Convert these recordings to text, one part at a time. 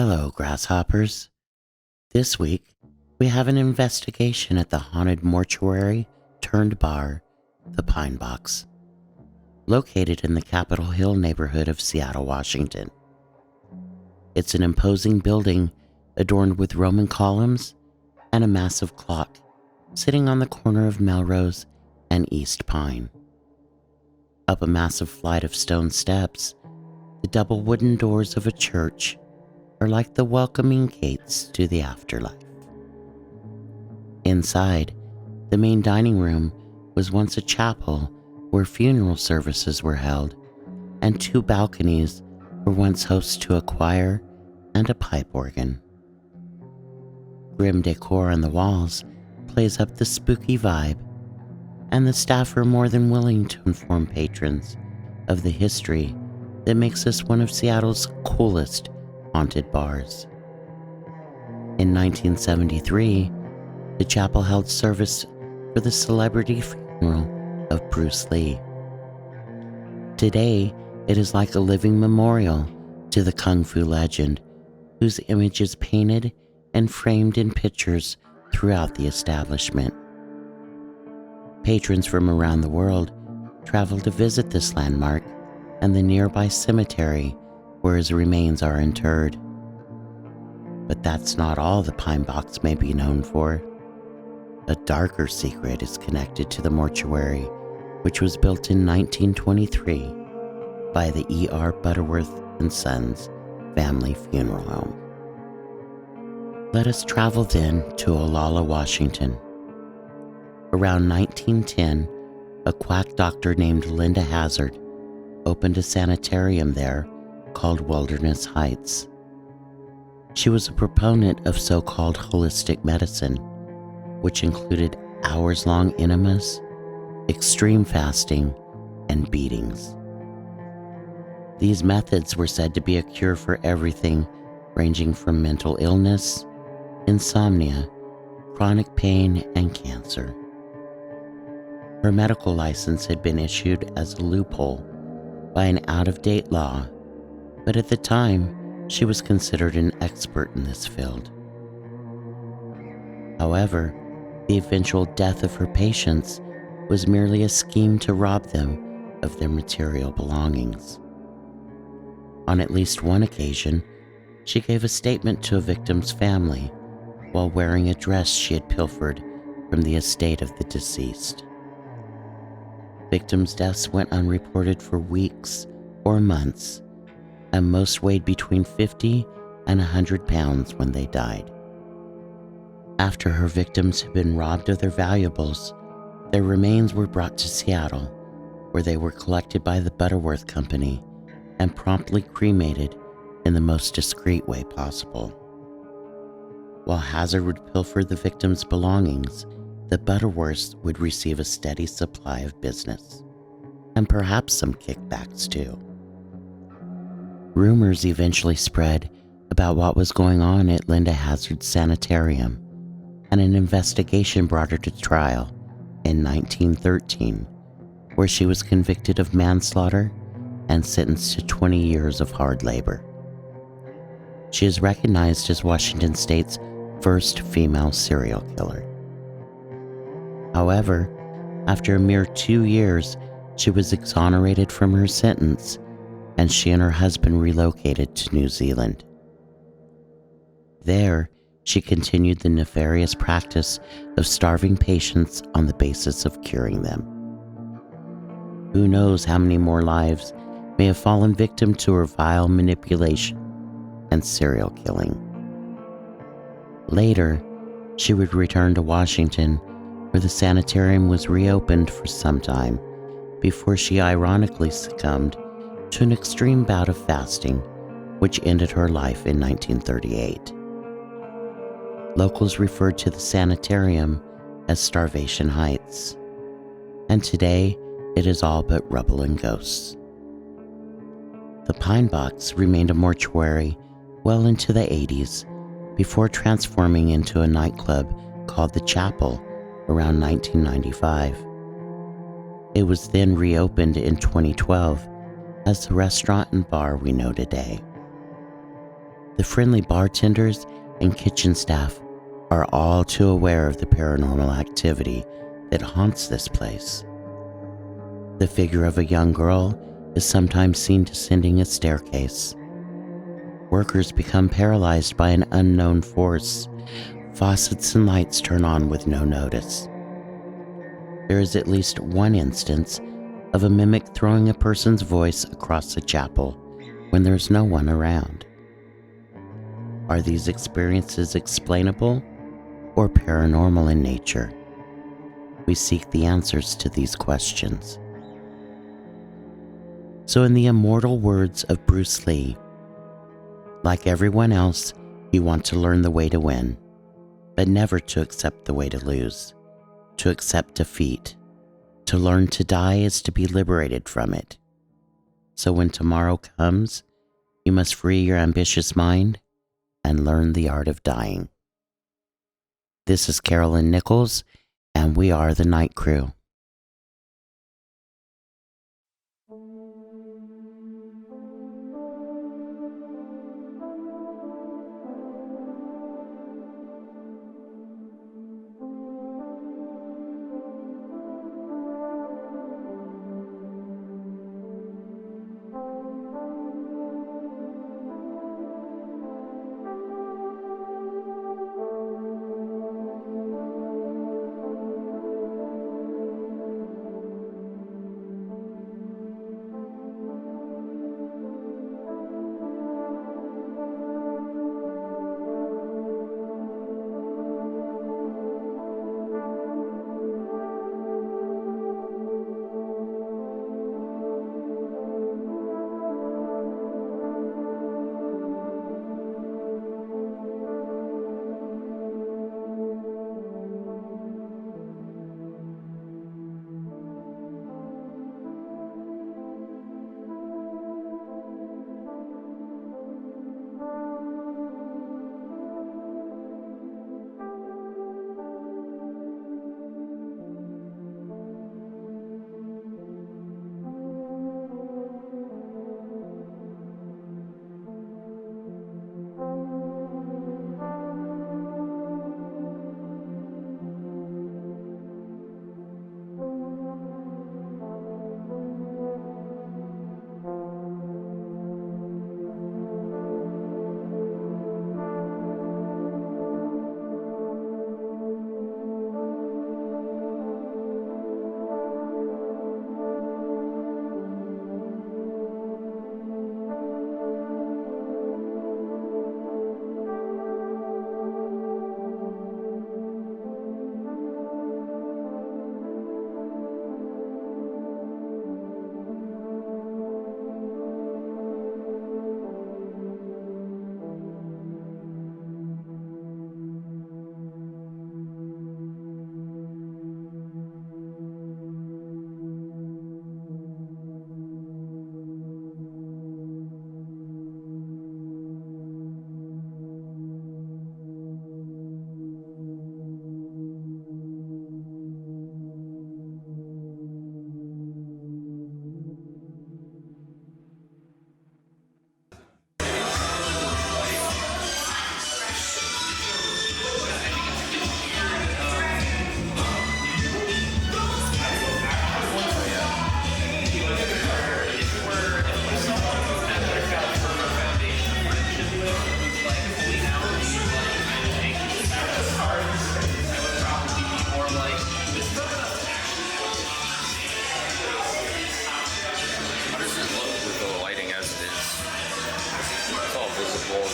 Hello, grasshoppers. This week, we have an investigation at the haunted mortuary-turned bar, the Pinebox, located in the Capitol Hill neighborhood of Seattle, Washington. It's an imposing building adorned with Roman columns and a massive clock sitting on the corner of Melrose and East Pine. Up a massive flight of stone steps, the double wooden doors of a church are like the welcoming gates to the afterlife. Inside, the main dining room was once a chapel where funeral services were held, and two balconies were once hosts to a choir and a pipe organ. Grim decor on the walls plays up the spooky vibe, and the staff are more than willing to inform patrons of the history that makes this one of Seattle's coolest haunted bars. In 1973, the chapel held service for the celebrity funeral of Bruce Lee. Today, it is like a living memorial to the Kung Fu legend, whose image is painted and framed in pictures throughout the establishment. Patrons from around the world travel to visit this landmark and the nearby cemetery where his remains are interred. But that's not all the Pinebox may be known for. A darker secret is connected to the mortuary, which was built in 1923 by the E.R. Butterworth and Sons family funeral home. Let us travel then to Olalla, Washington. Around 1910, a quack doctor named Linda Hazzard opened a sanitarium there called Wilderness Heights. She was a proponent of so-called holistic medicine, which included hours-long enemas, extreme fasting, and beatings. These methods were said to be a cure for everything ranging from mental illness, insomnia, chronic pain, and cancer. Her medical license had been issued as a loophole by an out-of-date law, but at the time, she was considered an expert in this field. However, the eventual death of her patients was merely a scheme to rob them of their material belongings. On at least one occasion, she gave a statement to a victim's family while wearing a dress she had pilfered from the estate of the deceased. Victims' deaths went unreported for weeks or months, and most weighed between 50 and 100 pounds when they died. After her victims had been robbed of their valuables, their remains were brought to Seattle, where they were collected by the BUTTERWORTH Company and promptly cremated in the most discreet way possible. While Hazzard would pilfer the victims' belongings, the Butterworths would receive a steady supply of business, and perhaps some kickbacks too. Rumors eventually spread about what was going on at Linda Hazzard's sanitarium, and an investigation brought her to trial in 1913, where she was convicted of manslaughter and sentenced to 20 years of hard labor. She is recognized as Washington State's first female serial killer. However, after a mere 2 years, she was exonerated from her sentence, and she and her husband relocated to New Zealand. There, she continued the nefarious practice of starving patients on the basis of curing them. Who knows how many more lives may have fallen victim to her vile manipulation and serial killing. Later, she would return to Washington, where the sanitarium was reopened for some time before she ironically succumbed to an extreme bout of fasting, which ended her life in 1938. Locals referred to the sanitarium as Starvation Heights, and today it is all but rubble and ghosts. The Pinebox remained a mortuary well into the 80s before transforming into a nightclub called The Chapel around 1995. It was then reopened in 2012 as the restaurant and bar we know today. The friendly bartenders and kitchen staff are all too aware of the paranormal activity that haunts this place. The figure of a young girl is sometimes seen descending a staircase. Workers become paralyzed by an unknown force. Faucets and lights turn on with no notice. There is at least one instance of a mimic throwing a person's voice across the chapel when there's no one around. Are these experiences explainable or paranormal in nature? We seek the answers to these questions. So in the immortal words of Bruce Lee, like everyone else, you want to learn the way to win, but never to accept the way to lose, to accept defeat. To learn to die is to be liberated from it. So when tomorrow comes, you must free your ambitious mind and learn the art of dying. This is Carolyn Nichols, and we are the Night Crew.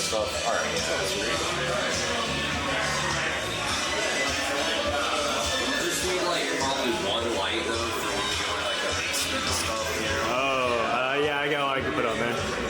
stuff. All right, that's great. Just need like probably one light though for when you go to like a basement and stuff, you know? Oh, yeah, I got one I can put on there.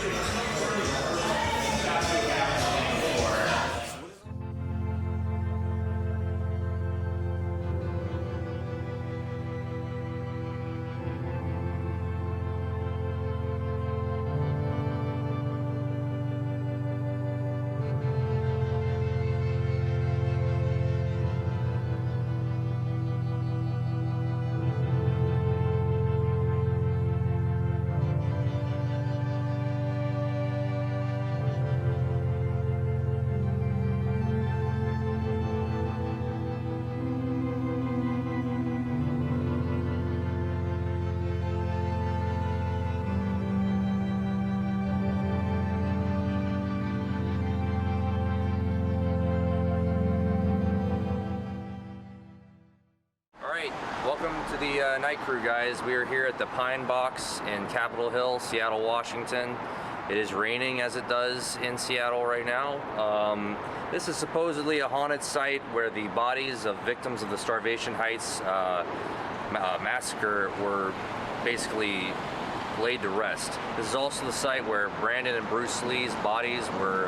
Night Crew, guys. We are here at the Pinebox in Capitol Hill, Seattle, Washington. It is raining as it does in Seattle right now. This is supposedly a haunted site where the bodies of victims of the Starvation Heights massacre were basically laid to rest. This is also the site where Brandon and Bruce Lee's bodies were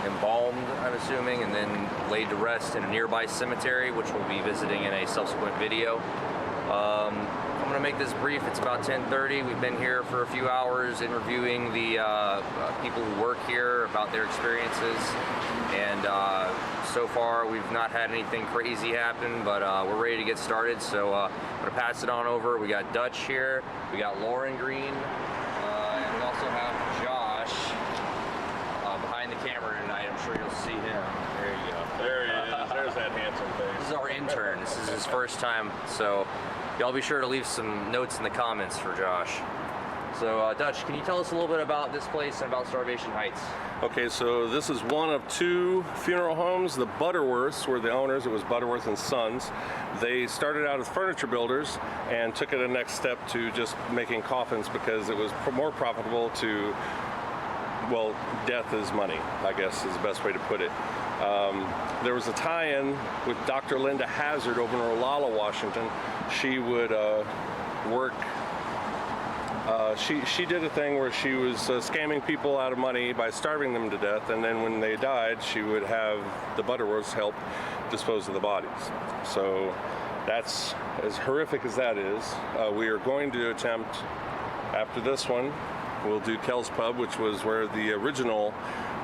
embalmed, I'm assuming, and then laid to rest in a nearby cemetery, which we'll be visiting in a subsequent video. I'm going to make this brief. It's about 10:30. We've been here for a few hours interviewing the people who work here about their experiences, and so far we've not had anything crazy happen, but we're ready to get started. So I'm going to pass it on over. We got Dutch here, we got Lauren Green, and we also have Josh behind the camera tonight. I'm sure you'll see him. There you go. There he is. There's that handsome face. This is our intern. This is his first time, so y'all be sure to leave some notes in the comments for Josh. So Dutch, can you tell us a little bit about this place and about Starvation Heights? Okay, so this is one of two funeral homes. The Butterworths were the owners. It was Butterworth and Sons. They started out as furniture builders and took it a next step to just making coffins because it was more profitable to, well, death is money, I guess is the best way to put it. There was a tie-in with Dr. Linda Hazzard over in Olala, Washington. She would work. She did a thing where she was scamming people out of money by starving them to death, and then when they died, she would have the Butterworths help dispose of the bodies. So that's as horrific as that is. We are going to attempt, after this one, we'll do Kel's Pub, which was where the original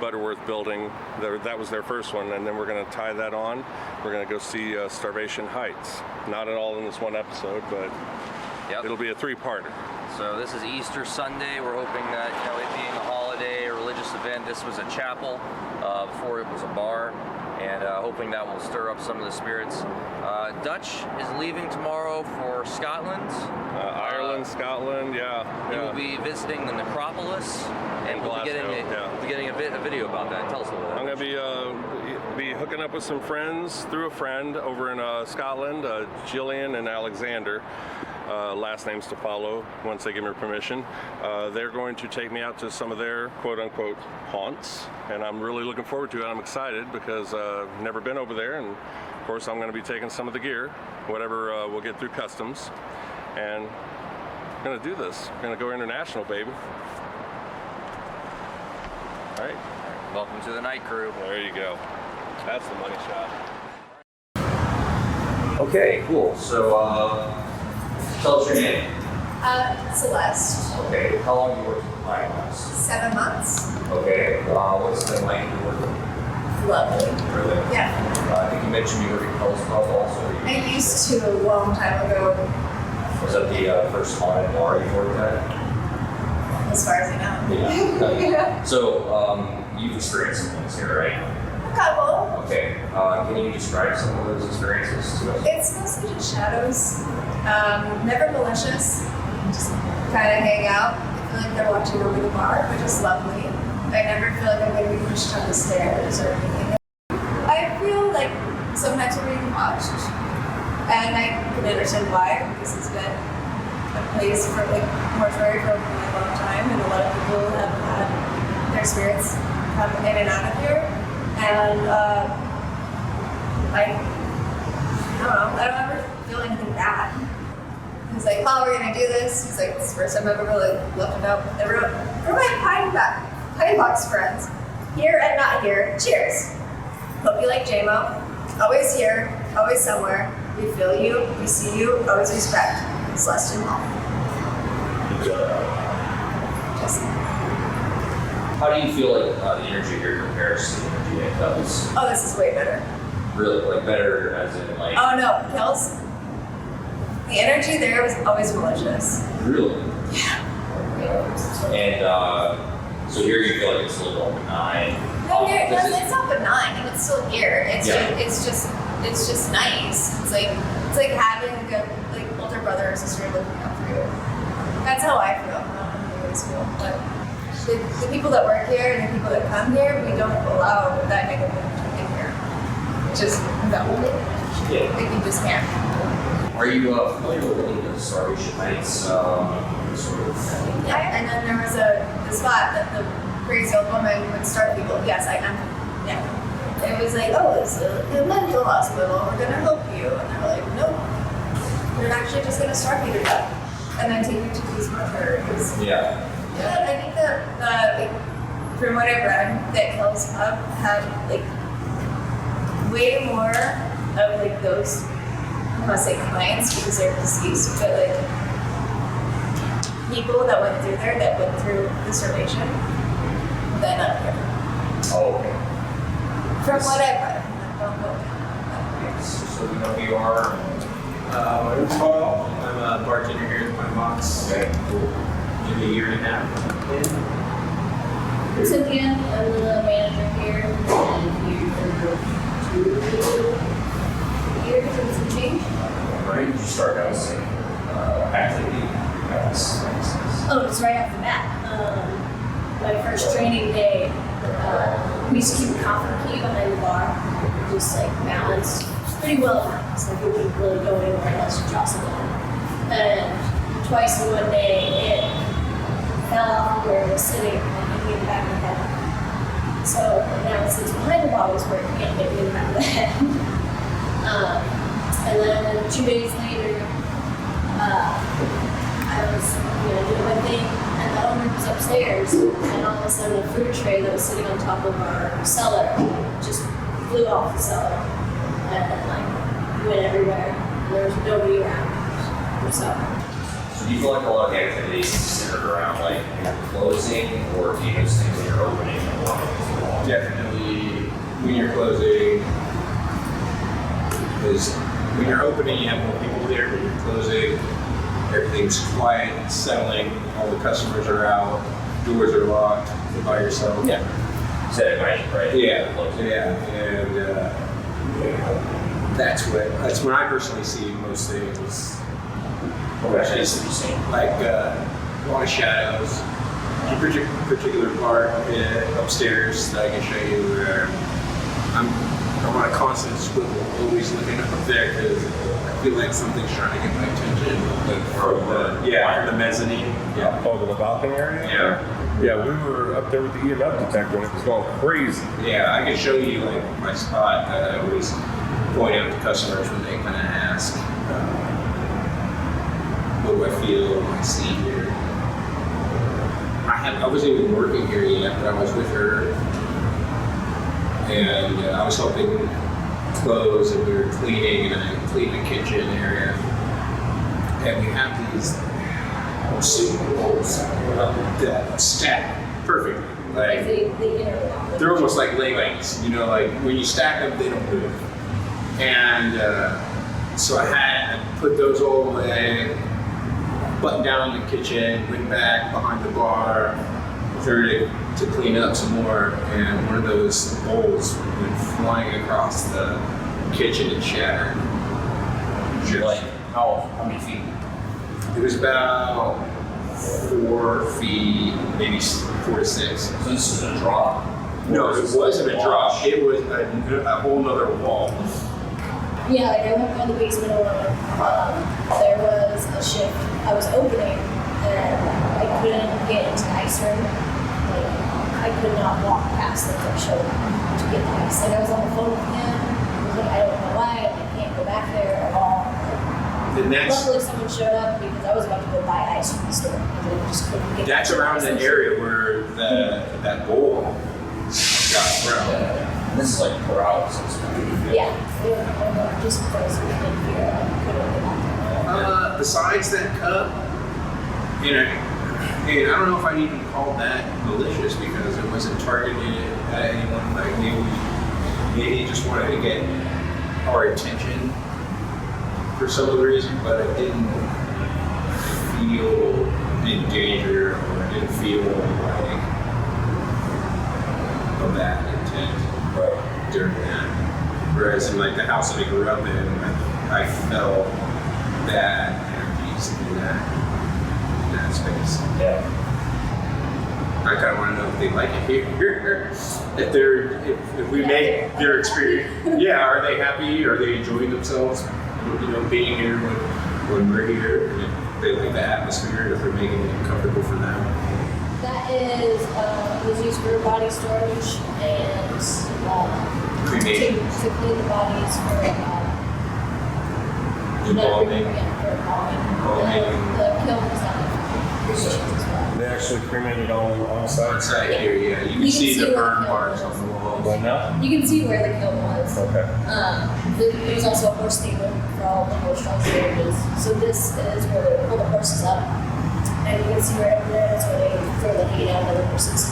Butterworth building, that was their first one, and then we're going to tie that on. We're going to go see Starvation Heights. Not at all in this one episode, but it'll be a three-parter. So this is Easter Sunday. We're hoping that, you know, it being a holiday, a religious event, this was a chapel before it was a bar, and hoping that will stir up some of the spirits. Dutch is leaving tomorrow for Scotland. Ireland, Scotland, yeah. He will be visiting the necropolis, and we'll be getting a video about that. Tell us a little bit. I'm going to be hooking up with some friends through a friend over in Scotland, Jillian and Alexander. Last names to follow once they give me permission. They're going to take me out to some of their quote-unquote haunts, and I'm really looking forward to it. I'm excited because I've never been over there, and of course I'm going to be taking some of the gear, whatever we'll get through customs, and I'm going to do this. I'm going to go international, baby. All right. Welcome to the Night Crew. There you go. That's the money shot. Okay, cool. So, tell us your name. Celeste. Okay, how long have you worked with the Pinebox? 7 months. Okay, what's it been like to work with? Lovely. Really? Yeah. I think you mentioned you worked at Kel's Pub also. I used to a long time ago, Was that the first haunted bar you worked at? as far as I know. Yeah. So, you've experienced some things here, right? A couple. Okay, can you describe some of those experiences to us? It's mostly just shadows. Never malicious. Just kind of hang out. I feel like they're watching over the bar, which is lovely. I never feel like I'm going to be pushed down the stairs or anything. I feel like sometimes we're being watched. And I can understand why, because it's been a place for like mortuary for a really long time, and a lot of people have had their spirits come in and out of here. And I don't know, I don't ever feel anything bad. He's like, oh, we're gonna do this. He's like, it's the first time I've ever really left a note. I wrote, for my Pinebox friends, here and not here, cheers. Hope you like JMO. Always here, always somewhere. We feel you, we see you, always respect. Celeste and Mom. Just. How do you feel like the energy here compares to the energy at Kel's? Oh, this is way better. Really? Like better as in like... Oh no, Kel's. The energy there was always malicious. Really? Yeah. And so here you feel like it's a little more benign. No, it's not benign, and it's still here. It's just nice. It's like having a good older brother or sister looking out for you. That's how I feel. I don't know how you guys feel, but the people that work here and the people that come here, we don't allow that negative energy in here. It's just no. Yeah. Like you just can't. Are you familiar with any of the Starvation Heights sort of? Yeah, and then there was the spot that the crazy old woman would start people. Yes, I am. Yeah. It was like, oh, it's a mental hospital. We're gonna help you, and they're like, nope. They're actually just gonna starve you to death, and then take you to these mortuaries. Yeah. Yeah, I think that like, from what I've read, that Kelly's Pub had like way more of like those, I want to say clients because they're deceased, but like people that went through there that went through the starvation than up here. Oh, okay. From what I've read, don't go. So we know who you are. My name's Paul. I'm a bartender here at Pinebox. Okay, cool. Maybe a year and a half. Cynthia, I'm the manager here, and here for 2 years and some change. When did you start housing activity? Oh, it's right after that. My first training day, we used to keep a coffee key behind the bar, just like balanced. It's pretty well balanced, like we wouldn't really go anywhere unless you drop something. And twice in one day, it fell off where it was sitting and hit me in the back of the head. So now it sits behind the bottles where it can't hit me in the back of the head. And then 2 days later, I was doing my thing, and the owner was upstairs, and all of a sudden a fruit tray that was sitting on top of our cellar just flew off the cellar and like went everywhere. And there was nobody around. So Do you feel like a lot of the activities centered around like your closing, or do you use things when you're opening? Definitely when you're closing, because when you're opening, you have more people there. When you're closing, everything's quiet, settling, all the customers are out, doors are locked, you're by yourself. Yeah. Set at night, right? Yeah, and that's when I personally see most things. What actually is to be seen? Like a lot of shadows. A particular part upstairs that I can show you where I'm on a constant swivel, always looking up there because I feel like something's trying to get my attention. From the mezzanine. Yeah. Oh, the balcony area? Yeah. Yeah, we were up there with the EMF detector and it was going crazy. Yeah, I can show you like my spot that I always point out to customers when they kind of ask, what do I feel, what do I see here? I wasn't even working here yet, but I was with her, and I was helping close, and we were cleaning, and I cleaned the kitchen area, and we have these super bowls that stack perfectly. Like they interlock. they're almost like Legos, like when you stack them, they don't move. And so I put those all away, buttoned down the kitchen, went back behind the bar, started to clean up some more, and one of those bowls went flying across the kitchen and shattered. Like how many feet? It was about 4 feet, maybe 4 to 6. So this is a drop? No, it wasn't a drop. It was a whole nother wall. Yeah, like I went down the basement alone. There was a shift. I was opening, and I couldn't get into the ice room. Like, I could not walk past the threshold to get the ice. Like, I was on the phone with him. I was like, I don't know why. I can't go back there at all. Luckily, someone showed up because I was about to go buy ice from the store. And I just couldn't get. That's around the area where that bowl got thrown. This is like paralysis. Yeah, just because we couldn't figure out, couldn't get back there. Besides that cup, and I don't know if I'd even call that malicious because it wasn't targeted at anyone. Like maybe he just wanted to get our attention for some other reason, but I didn't feel in danger, or I didn't feel like a bad intent during that. Whereas in like the house that I grew up in, I felt bad energies in that space. Yeah. I kind of want to know if they like it here. If we make their experience, yeah, are they happy? Are they enjoying themselves? being here when we're here, and if they like the atmosphere, if they're making it comfortable for them. That was used for body storage and Cremation. to clean the bodies for Embalming. For Embalming. The kiln was not cremations as well. They actually cremated on site. Inside here, yeah, you can see the burn marks on the walls. Well, now? You can see where the kiln was. Okay. There was also a horse stable for all the horse drawn carriages. So this is where they pull the horses up. And you can see right over there, that's where they throw the hay down to the horses.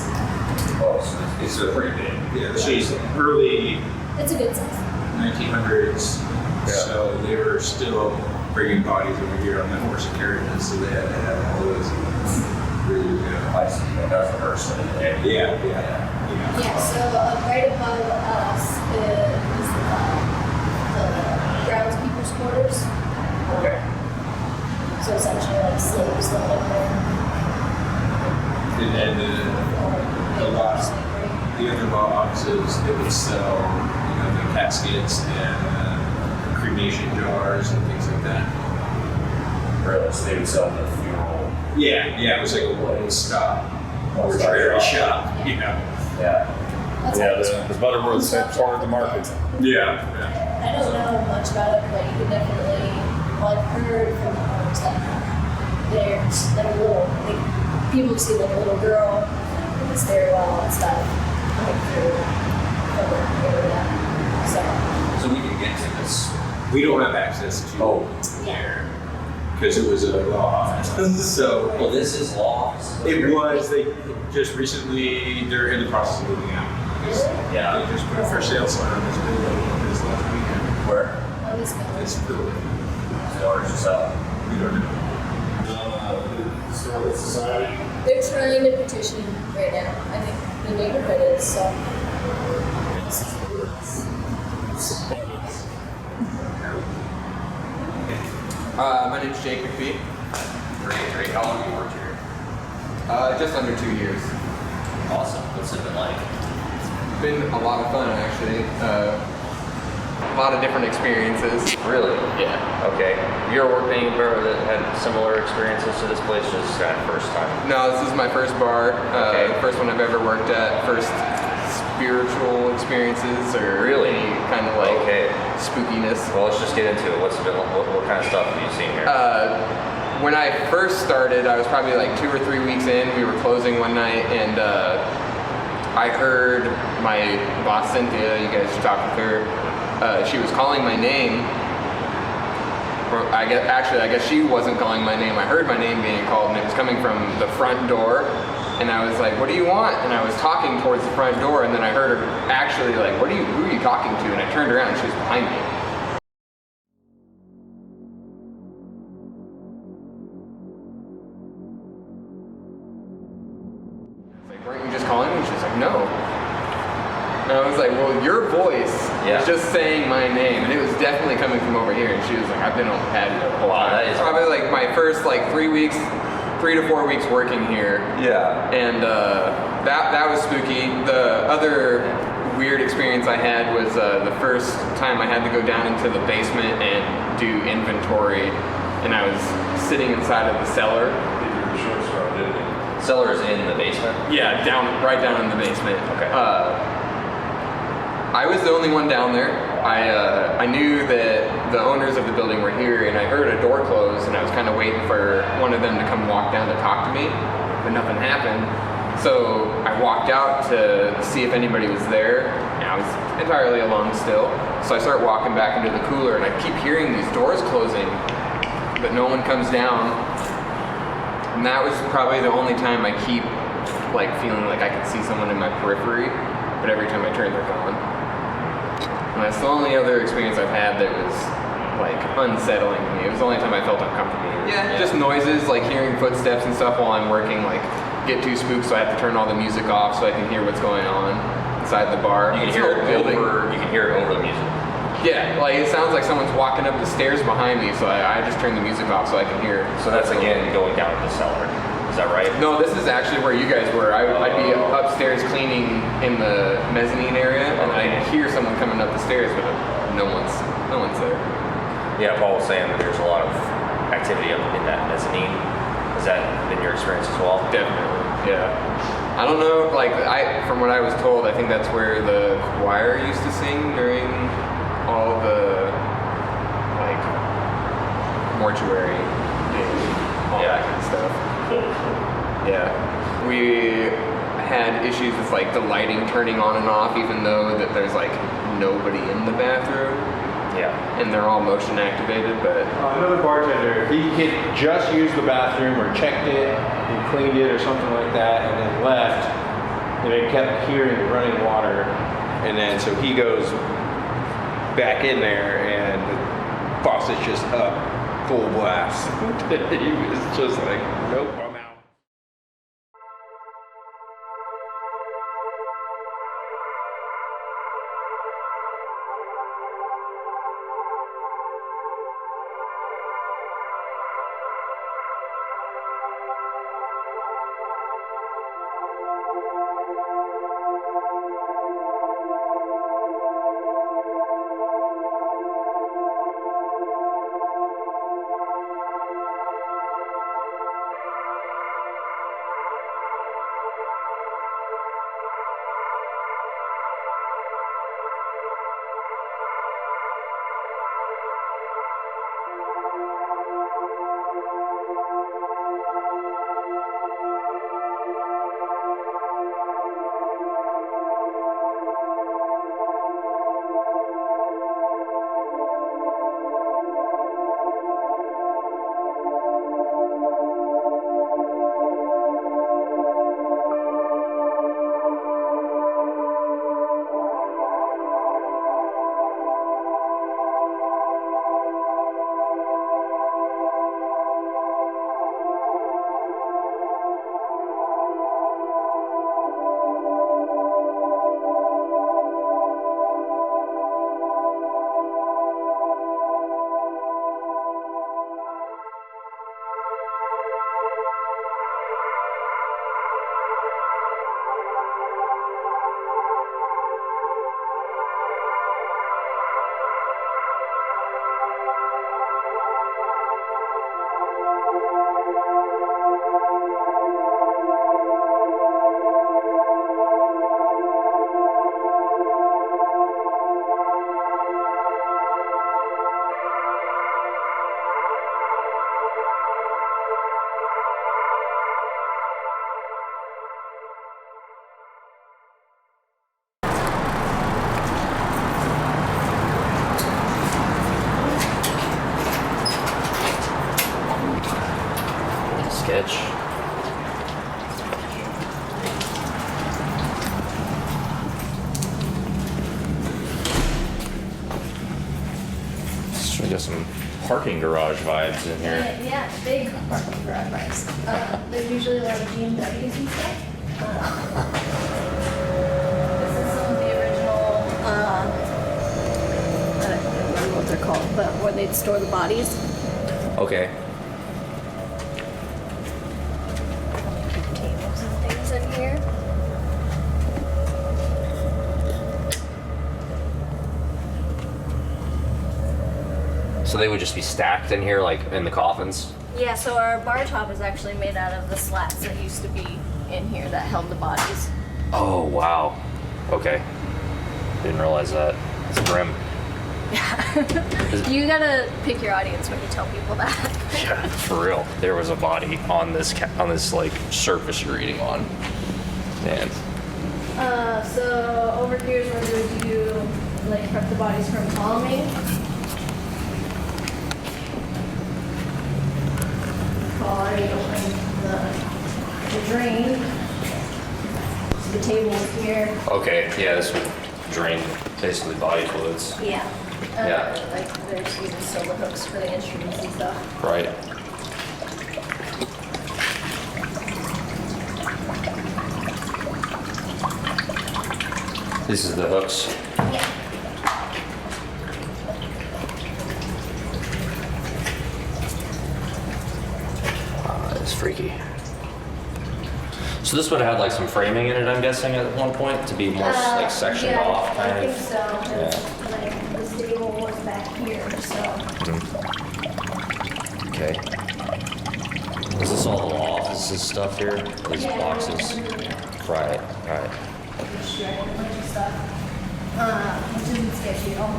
Oh, so it's a pretty big. Yeah, she's early It's a good size. 1900s, Yeah. so they were still bringing bodies over here on the horse and carriages, so they had to have all those really I see. That's the first thing. yeah. Yeah, so right above us is the groundskeeper's quarters. Okay. So essentially like slaves that live there. And then the other boxes, they would sell, the caskets and cremation jars and things like that. Really? So they would sell the funeral. Yeah, it was like a one-stop mortuary shop, Yeah. That's The BUTTERWORTH had cornered the market. Yeah. I don't know much about it, but you can definitely, well, I've heard from the owners that there's like a little, like, people see like a little girl in the stairwell and stuff coming through from the area. So, So we can get to this. We don't have access to there because it was a law. So Well, this is law office. it was, they just recently, they're in the process of moving out. Yeah. They just put a for sale sign on this building this last weekend. Where? on this building. This building. In order to sell. We don't know. Historical Society. They're trying to petition right now. I think the neighborhood is, so. My name's Jake McPhee. Great. How long have you worked here? Just under 2 years. Awesome. What's it been like? It's been a lot of fun, actually. A lot of different experiences. Really? Yeah. Okay. You ever worked anywhere that had similar experiences to this place, or is this that first time? No, this is my first bar. Okay. First one I've ever worked at. First spiritual experiences, or Really? any kind of like Okay. spookiness. Well, let's just get into it. What's it been? What kind of stuff have you seen here? When I first started, I was probably like 2 or 3 weeks in. We were closing one night, and I heard my boss Cynthia. You guys should talk with her. She was calling my name. I guess she wasn't calling my name. I heard my name being called, and it was coming from the front door. And I was like, "What do you want?" And I was talking towards the front door, and then I heard her actually like, "Who are you talking to?" And I turned around, and she was behind me. Like, weren't you just calling me? She's like, no. And I was like, well, your voice Yeah. was just saying my name, and it was definitely coming from over here. And she was like, I've been on the patio the whole Wow, time. that is Probably like my first like 3 weeks, 3 to 4 weeks working here. Yeah. And that was spooky. The other weird experience I had was the first time I had to go down into the basement and do inventory, and I was sitting inside of the cellar. Cellar's in the basement. Yeah, right down in the basement. Okay. I was the only one down there. I knew that the owners of the building were here, and I heard a door close, and I was kind of waiting for one of them to come walk down to talk to me, but nothing happened. So I walked out to see if anybody was there, and I was entirely alone still. So I start walking back into the cooler, and I keep hearing these doors closing, but no one comes down. And that was probably the only time I keep like feeling like I could see someone in my periphery, but every time I turn, they're gone. And that's the only other experience I've had that was like unsettling to me. It was the only time I felt uncomfortable. Yeah, just noises, like hearing footsteps and stuff while I'm working, like get too spooked, so I have to turn all the music off so I can hear what's going on inside the bar. You can It's hear an it old building. over. You can hear it over the music. Yeah, like it sounds like someone's walking up the stairs behind me, so I just turn the music off so I can hear. So that's again going down to the cellar. Is that right? No, this is actually where you guys were. I'd be upstairs cleaning in the mezzanine area, and I'd hear someone coming up the stairs, but no one's there. Yeah, Paul was saying that there's a lot of activity up in that mezzanine. Has that been your experience as well? Definitely, yeah. I don't know, like, from what I was told, I think that's where the choir used to sing during all the, like, mortuary days, all that kind of stuff. Yeah. We had issues with, like, the lighting turning on and off, even though that there's, like, nobody in the bathroom. Yeah. And they're all motion activated, but... Another bartender, he had just used the bathroom or checked it and cleaned it or something like that and then left, and it kept hearing running water, and then so he goes back in there and the faucet's just up full blast. He was just like, nope, I'm out. Sketch. We got some parking garage vibes in here. Yeah, big parking garage vibes. There's usually a lot of BMWs and stuff. This is some of the original, I don't remember what they're called, but where they'd store the bodies. Okay. Tables and things in here. So they would just be stacked in here, like in the coffins? Yeah, so our bar top is actually made out of the slats that used to be in here that held the bodies. Oh, wow. Okay. Didn't realize that. It's grim. You gotta pick your audience when you tell people that. Yeah, for real. There was a body on this like surface you're eating on. Man. So over here is where we would do like prep the bodies for embalming. Already open the drain. So the table is here. Okay, yeah, this would drain basically body fluids. Yeah. Yeah. Like there's even silver hooks for the instruments and stuff. Right. This is the hooks. Yeah. It's freaky. So this would have had like some framing in it, I'm guessing, at one point to be more like sectioned off, kind I of. think so. Yeah. Like the stable was back here, so. Okay. Is this all the law offices stuff here? These boxes? Right. Shredded a bunch of stuff. Which isn't sketchy at all.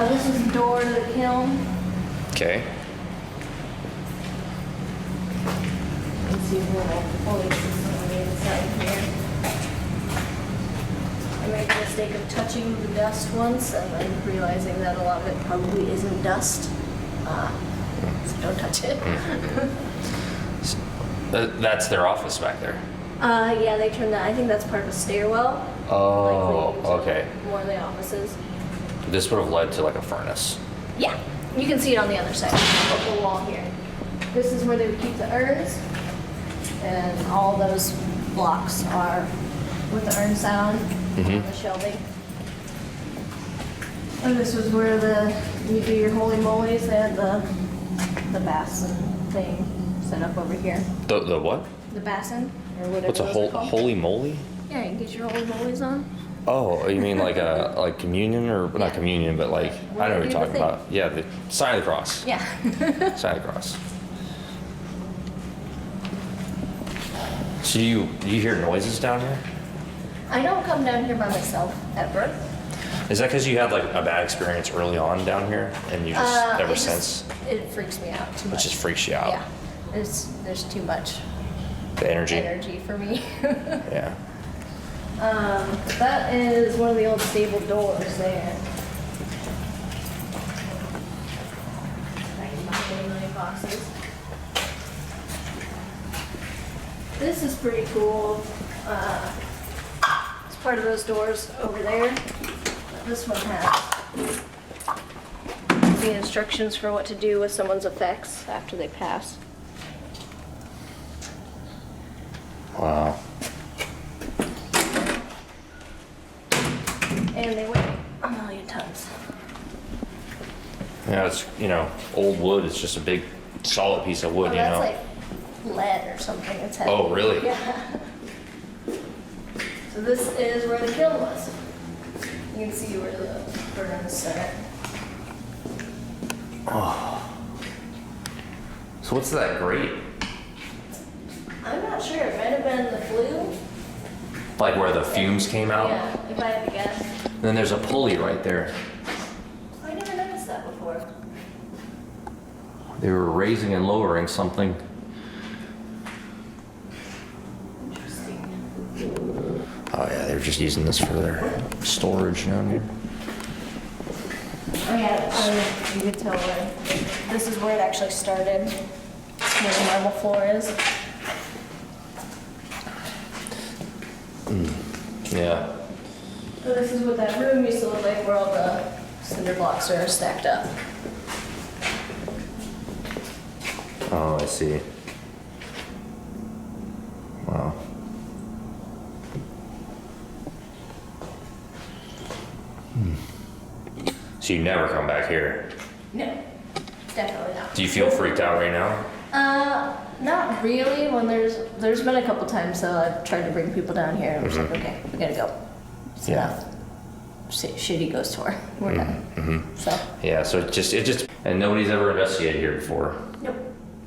This is the door to the kiln. Okay. You can see a little pulley system on the inside here. I made the mistake of touching the dust once and then realizing that a lot of it probably isn't dust. So don't touch it. That's their office back there. Yeah, they turned that. I think that's part of a stairwell. Oh, Likely to okay. One of the offices. This would have led to like a furnace. Yeah, you can see it on the other side of the wall here. This is where they would keep the urns, and all those blocks are with the urn sound on the shelving. And this was where you do your holy molys. They had the basin thing set up over here. The what? The basin, or whatever. What's a those are called. holy moly? Yeah, you can get your holy molys on. Oh, you mean like like communion or not communion, but like I know what you're talking about. Yeah, the sign of the cross. Yeah. Sign of the cross. So you hear noises down here? I don't come down here by myself ever. Is that because you had like a bad experience early on down here, and you just ever since? It freaks me out too much. It just freaks you out. Yeah, there's too much The energy. energy for me. Yeah. That is one of the old stable doors there. Many boxes. This is pretty cool. It's part of those doors over there. This one has the instructions for what to do with someone's effects after they pass. Wow. And they weigh 1,000,000 tons. Yeah, it's old wood. It's just a big solid piece of wood. Oh, that's like lead or something. It's heavy. Oh, really? Yeah. So this is where the kiln was. You can see where the burns start. So what's that grate? I'm not sure. It might have been the flue. Like where the fumes came out? Yeah, if I had to guess. And then there's a pulley right there. I never noticed that before. They were raising and lowering something. Interesting. Oh yeah, they're just using this for their storage down here. Oh yeah, you could tell where. This is where it actually started. Where the marble floor is. Yeah. So this is what that room used to look like, where all the cinder blocks are stacked up. Oh, I see. Wow. So you never come back here? No, definitely not. Do you feel freaked out right now? Not really. When there's been a couple times though I've tried to bring people down here and I'm just like, okay, we gotta go. It's enough. Shitty ghost tour. We're done. So. Yeah. So it just, and nobody's ever investigated here before. Nope.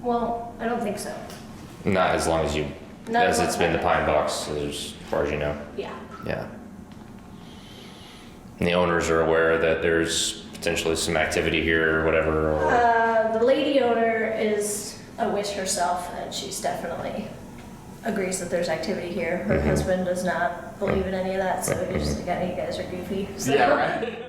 Well, I don't think so. Not as long as you, Not as as it's long been as the I- Pinebox, as far as you know. Yeah. Yeah. And the owners are aware that there's potentially some activity here or whatever. Or... The lady owner is a witch herself, and she's definitely agrees that there's activity here. Her husband does not believe in any of that, so he's just like, you guys are goofy. So. Yeah, right.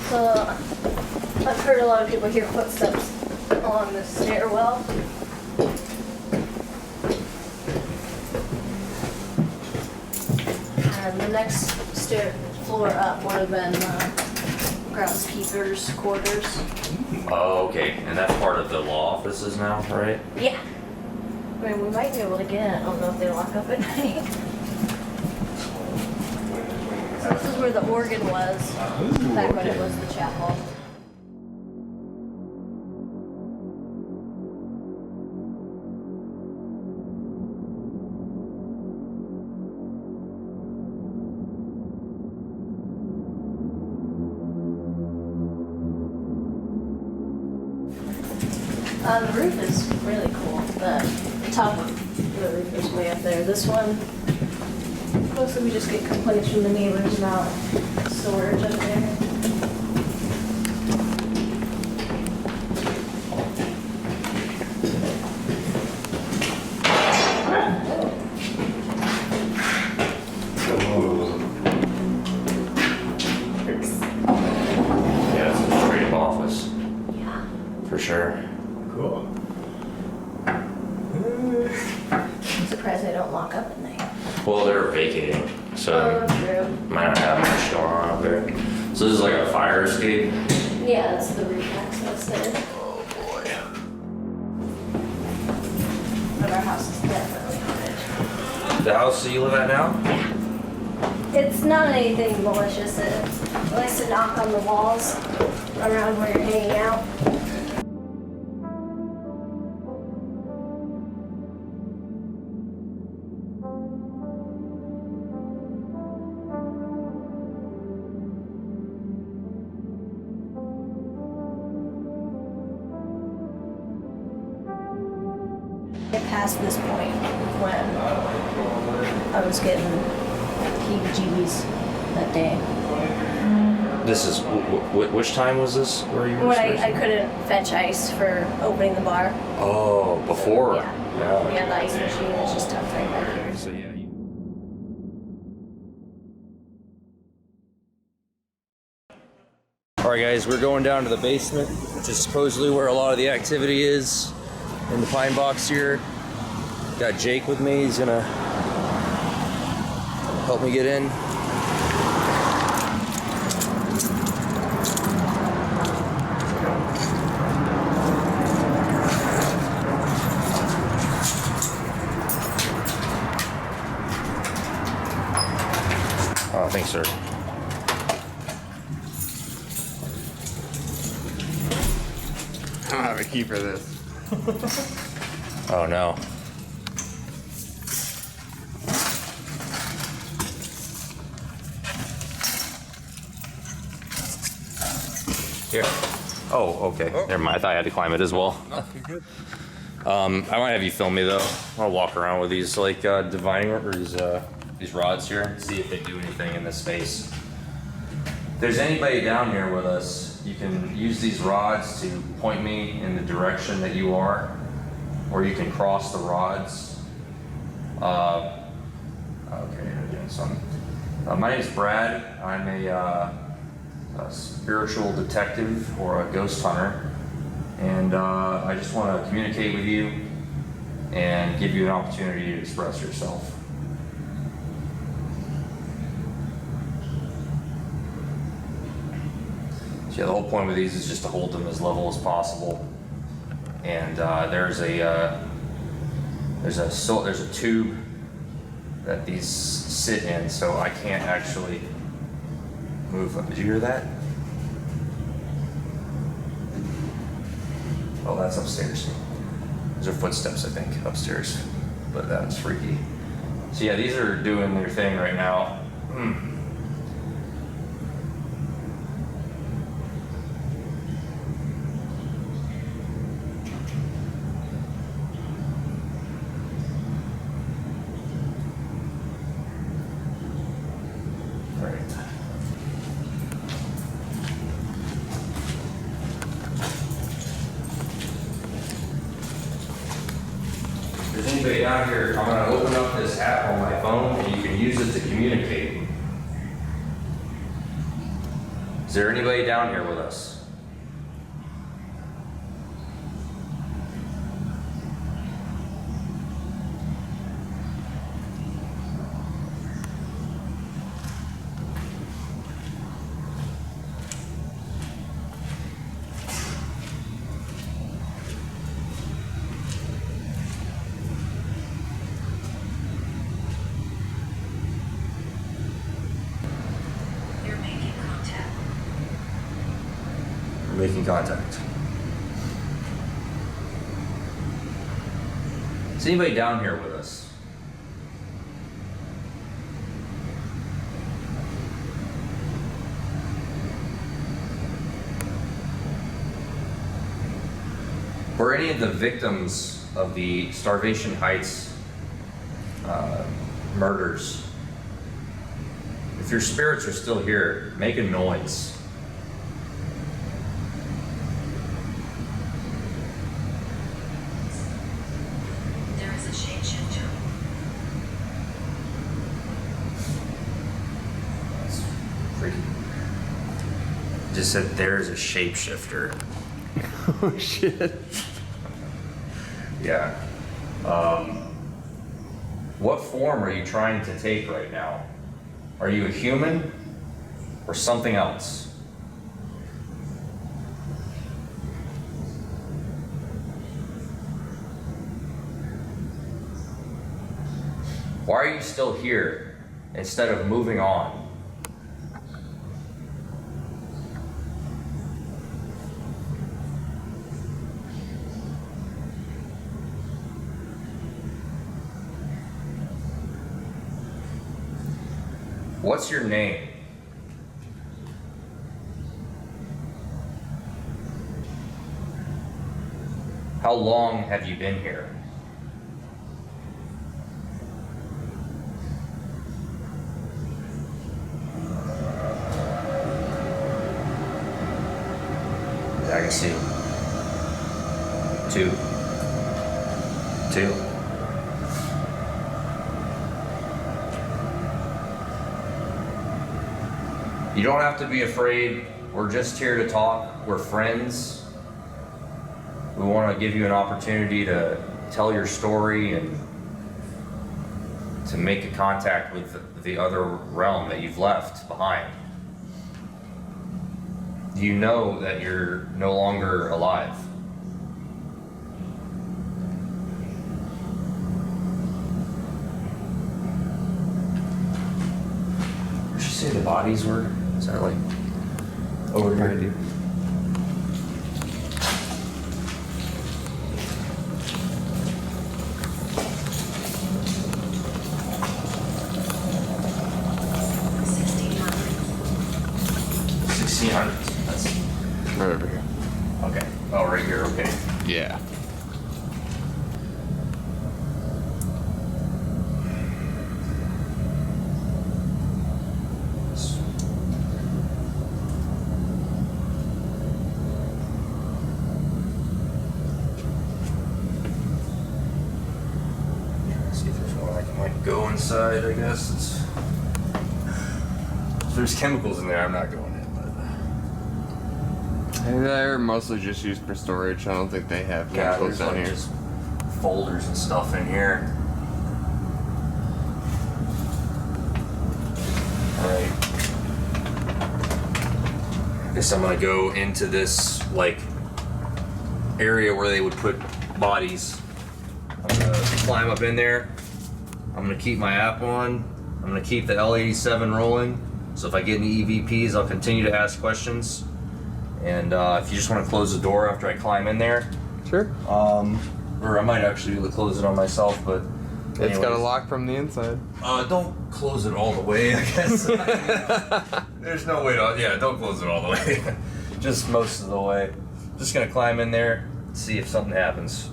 So I've heard a lot of people hear footsteps along this stairwell. next floor up would have been groundskeeper's quarters. Oh, okay. And that's part of the law offices now, right? Yeah. I mean, we might be able to get in. I don't know if they lock up at night. So this is where the organ was back when it was the chapel. The roof is really cool. The top of the roof is way up there. This one, mostly we just get complaints from the neighbors about storage up there. Yeah, it's a straight up office. Yeah. For sure. Cool. I'm surprised they don't lock up at night. Well, they're vacating, so True. might not have much going on up there. So this is like a fire escape. Yeah, that's the roof access there. Oh boy. But our house is definitely haunted. The house that you live at now? It's not anything malicious. It likes to knock on the walls around where you're hanging out. It passed this point when I was getting heebie-jeebies that day. This is, which time was this? Where you were? When I couldn't fetch ice for opening the bar. Oh, before? Yeah. We had the ice machine, it's just tucked right back here. So yeah. Alright guys, we're going down to the basement, which is supposedly where a lot of the activity is in the Pinebox here. Got Jake with me, he's gonna help me get in. Oh, thanks, sir. I don't have a key for this. Oh no. Here. Oh, okay. Never mind. I thought I had to climb it as well. No, you're good. I might have you film me though. I'll walk around with these like divining or these rods here and see if they do anything in this space. If there's anybody down here with us, you can use these rods to point me in the direction that you are, or you can cross the rods. Okay, we're doing some. My name is Brad. I'm a spiritual detective or a ghost hunter, and I just want to communicate with you and give you an opportunity to express yourself. So yeah, the whole point with these is just to hold them as level as possible. And there's a tube that these sit in, so I can't actually move them. Did you hear that? Oh, that's upstairs. Those are footsteps, I think, upstairs. But that's freaky. So yeah, these are doing their thing right now. If there's anybody down here, I'm going to open up this app on my phone and you can use it to communicate. Is there anybody down here with us? making contact. Is anybody down here with us? Were any of the victims of the Starvation Heights murders? If your spirits are still here, make a noise. There is a shapeshifter. That's freaky. Just said there's a shapeshifter. Oh shit. Yeah. What form are you trying to take right now? Are you a human or something else? Why are you still here instead of moving on? What's your name? How long have you been here? Yeah, I can see. 2. You don't have to be afraid. We're just here to talk. We're friends. We want to give you an opportunity to tell your story and to make a contact with the other realm that you've left behind. You know that you're no longer alive. Did you say the bodies were? Is that like over here? Dude. That's Right over here. okay. Oh, right here. Okay. Yeah. See if there's one I can like go inside. I guess if there's chemicals in there, I'm not going in. They're mostly just used for storage. I don't think they have Yeah, chemicals there's down like here. just folders and stuff in here. Alright. I guess I'm gonna go into this like area where they would put bodies. I'm gonna climb up in there. I'm gonna keep my app on. I'm gonna keep the L87 rolling. So if I get any EVPs, I'll continue to ask questions. And if you just want to close the door after I climb in there, Sure. or I might actually be able to close it on myself, but It's got a anyways. lock from the inside. Don't close it all the way, I guess. There's no way to, yeah, don't close it all the way. Just most of the way. Just gonna climb in there, see if something happens.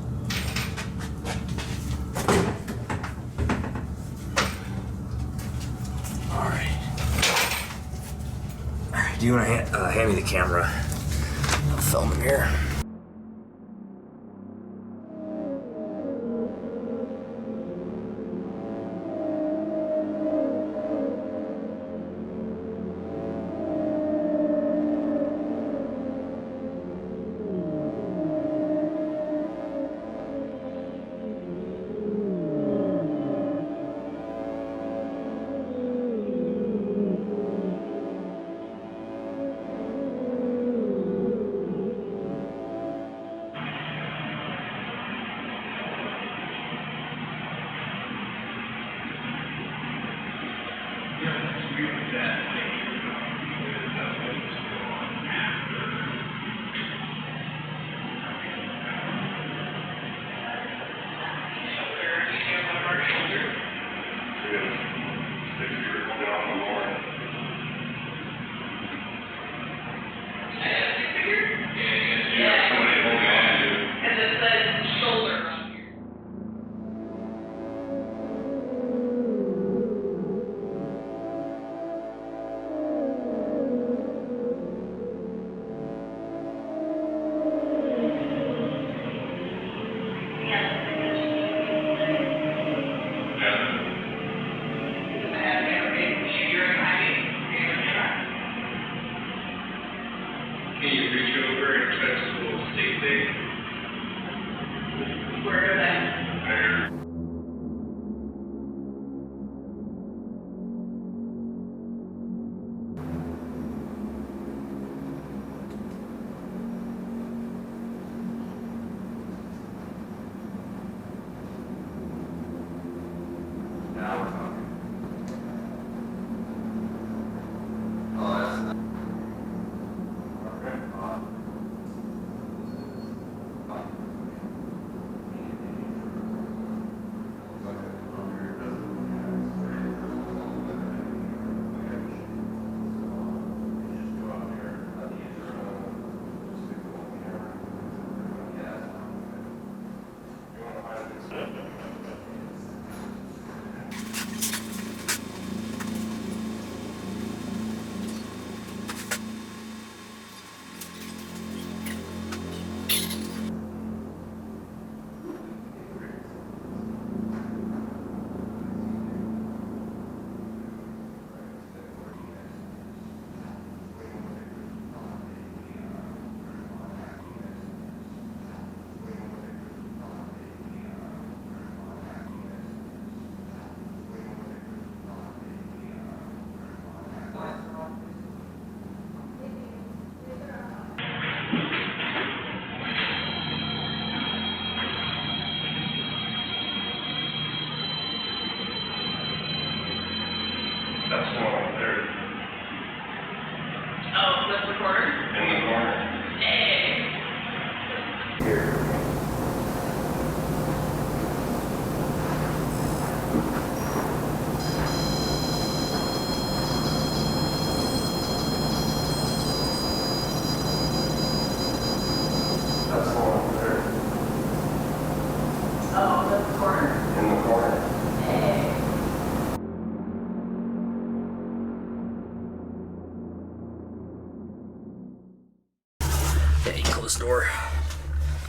Alright. Alright, do you wanna hand me the camera? I'll film in here.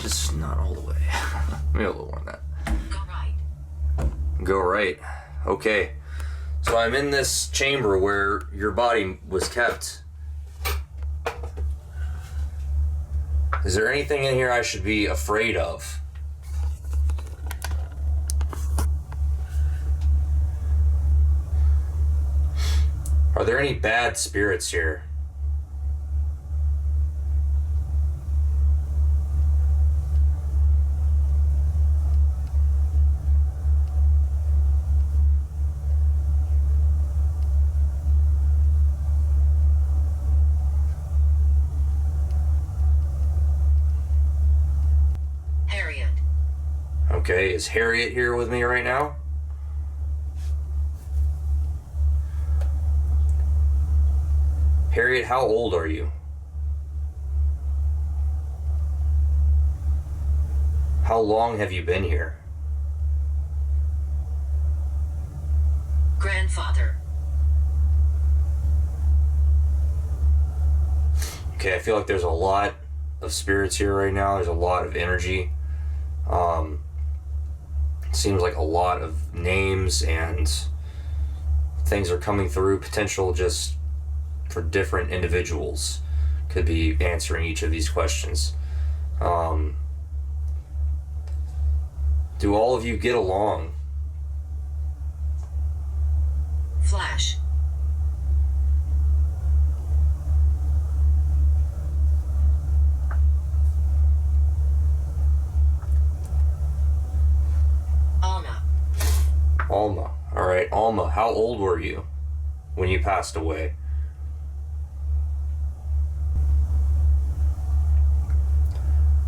Just not all the way. Maybe a little more than that. Go right. Go right. Okay. So I'm in this chamber where your body was kept. Is there anything in here I should be afraid of? Are there any bad spirits here? Harriet. Okay, is Harriet here with me right now? Harriet, how old are you? How long have you been here? Grandfather. Okay, I feel like there's a lot of spirits here right now. There's a lot of energy. Seems like a lot of names and things are coming through. Potential just for different individuals could be answering each of these questions. Do all of you get along? Flash. Alma. Alma. All right, Alma, how old were you when you passed away?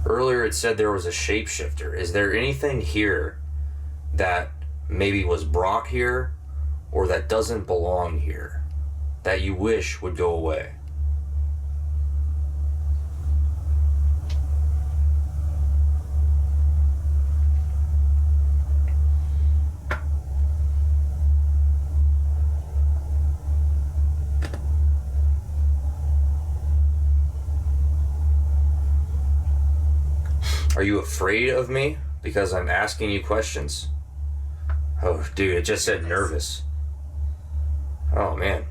Earlier it said there was a shapeshifter. Is there anything here that maybe was brought here or that doesn't belong here that you wish would go away? Are you afraid of me because I'm asking you questions? Oh, dude, it just said nervous. Oh, man.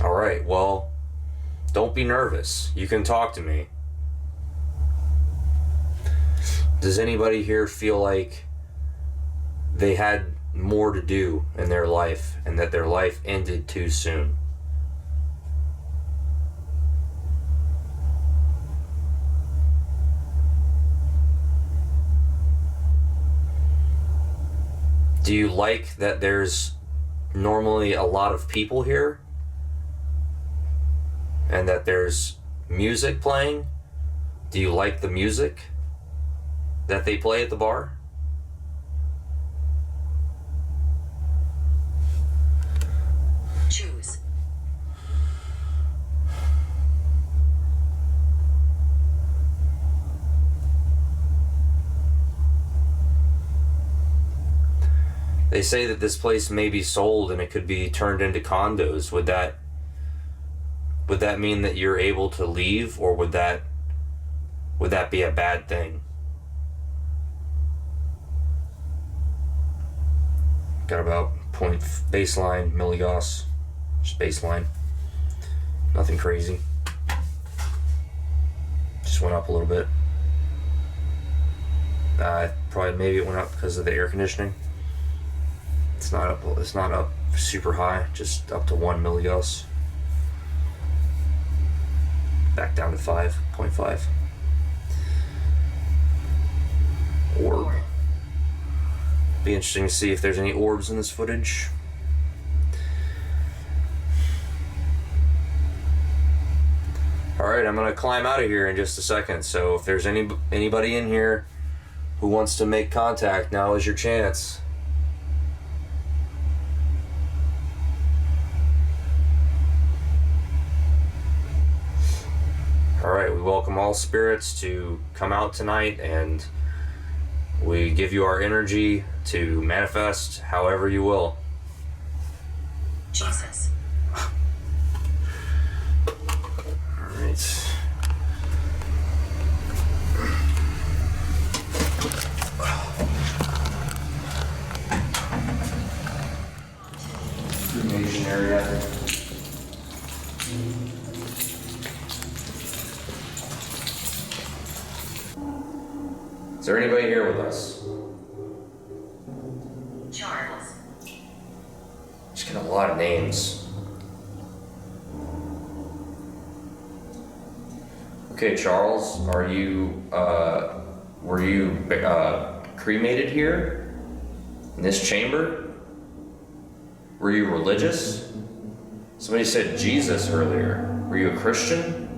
All right, well, don't be nervous. You can talk to me. Does anybody here feel like they had more to do in their life and that their life ended too soon? Do you like that there's normally a lot of people here? And that there's music playing? Do you like the music that they play at the bar? Choose. They say that this place may be sold and it could be turned into condos. Would that mean that you're able to leave, or would that be a bad thing? Got about point baseline milligauss, just baseline. Nothing crazy. Just went up a little bit. Probably maybe it went up because of the air conditioning. It's not up super high, just up to 1 milligauss. Back down to 5.5. Orb. Be interesting to see if there's any orbs in this footage. Alright, I'm gonna climb out of here in just a second, so if there's anybody in here who wants to make contact, now is your chance. Alright, we welcome all spirits to come out tonight, and we give you our energy to manifest however you will. Jesus. Alright. area. Is there anybody here with us? Charles. Just getting a lot of names. Okay, Charles, were you cremated here? In this chamber? Were you religious? Somebody said Jesus earlier. Were you a Christian?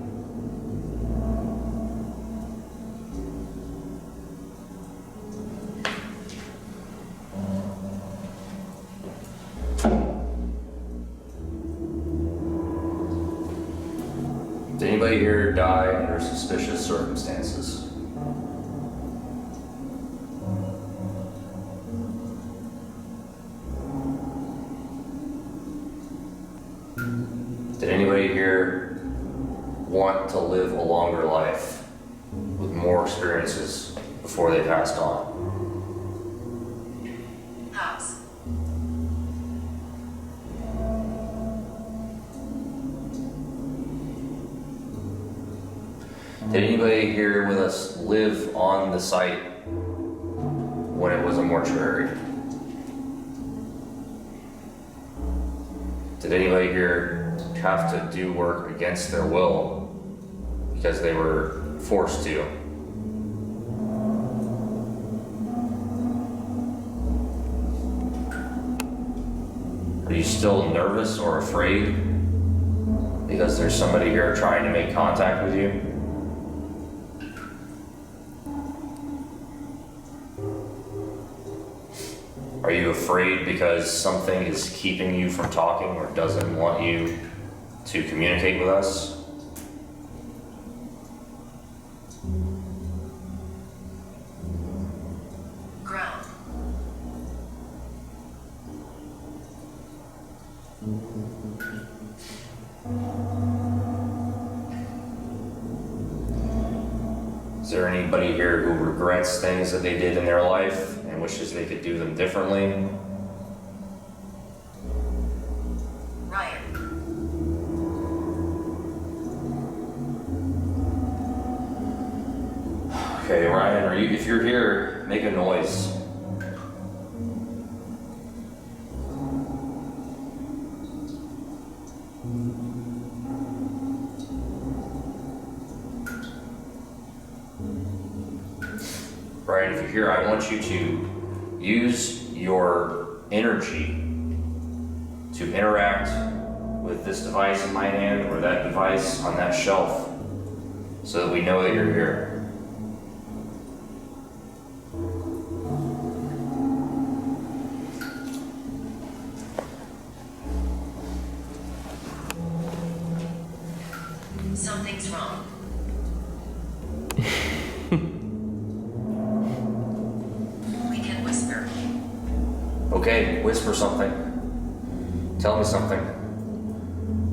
Did anybody here die under suspicious circumstances? Did anybody here want to live a longer life with more experiences before they passed on? House. Did anybody here with us live on the site when it was a mortuary? Did anybody here have to do work against their will because they were forced to? Are you still nervous or afraid because there's somebody here trying to make contact with you? Are you afraid because something is keeping you from talking or doesn't want you to communicate with us? Ground. Is there anybody here who regrets things that they did in their life and wishes they could do them differently? Ryan. Okay, Ryan, if you're here, make a noise. Ryan, if you're here, I want you to use your energy to interact with this device in my hand or that device on that shelf so that we know that you're here. Something's wrong. We can whisper. Okay, whisper something. Tell me something.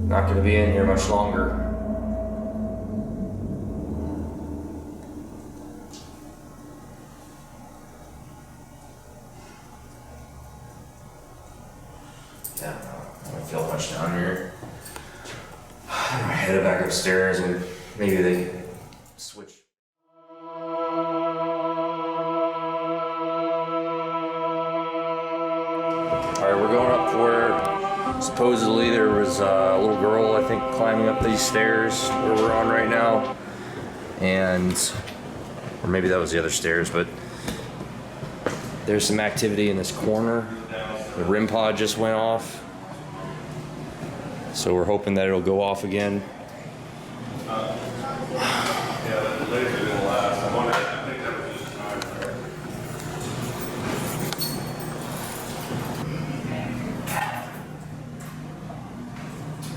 Not gonna be in here much longer. Yeah, I don't feel much down here. I'm gonna head back upstairs and maybe they can switch. Alright, we're going up to where supposedly there was a little girl, I think, climbing up these stairs where we're on right now. And, or maybe that was the other stairs, but there's some activity in this corner. The REM pod just went off. So we're hoping that it'll go off again. Yeah, the laser didn't last. I think that was just time.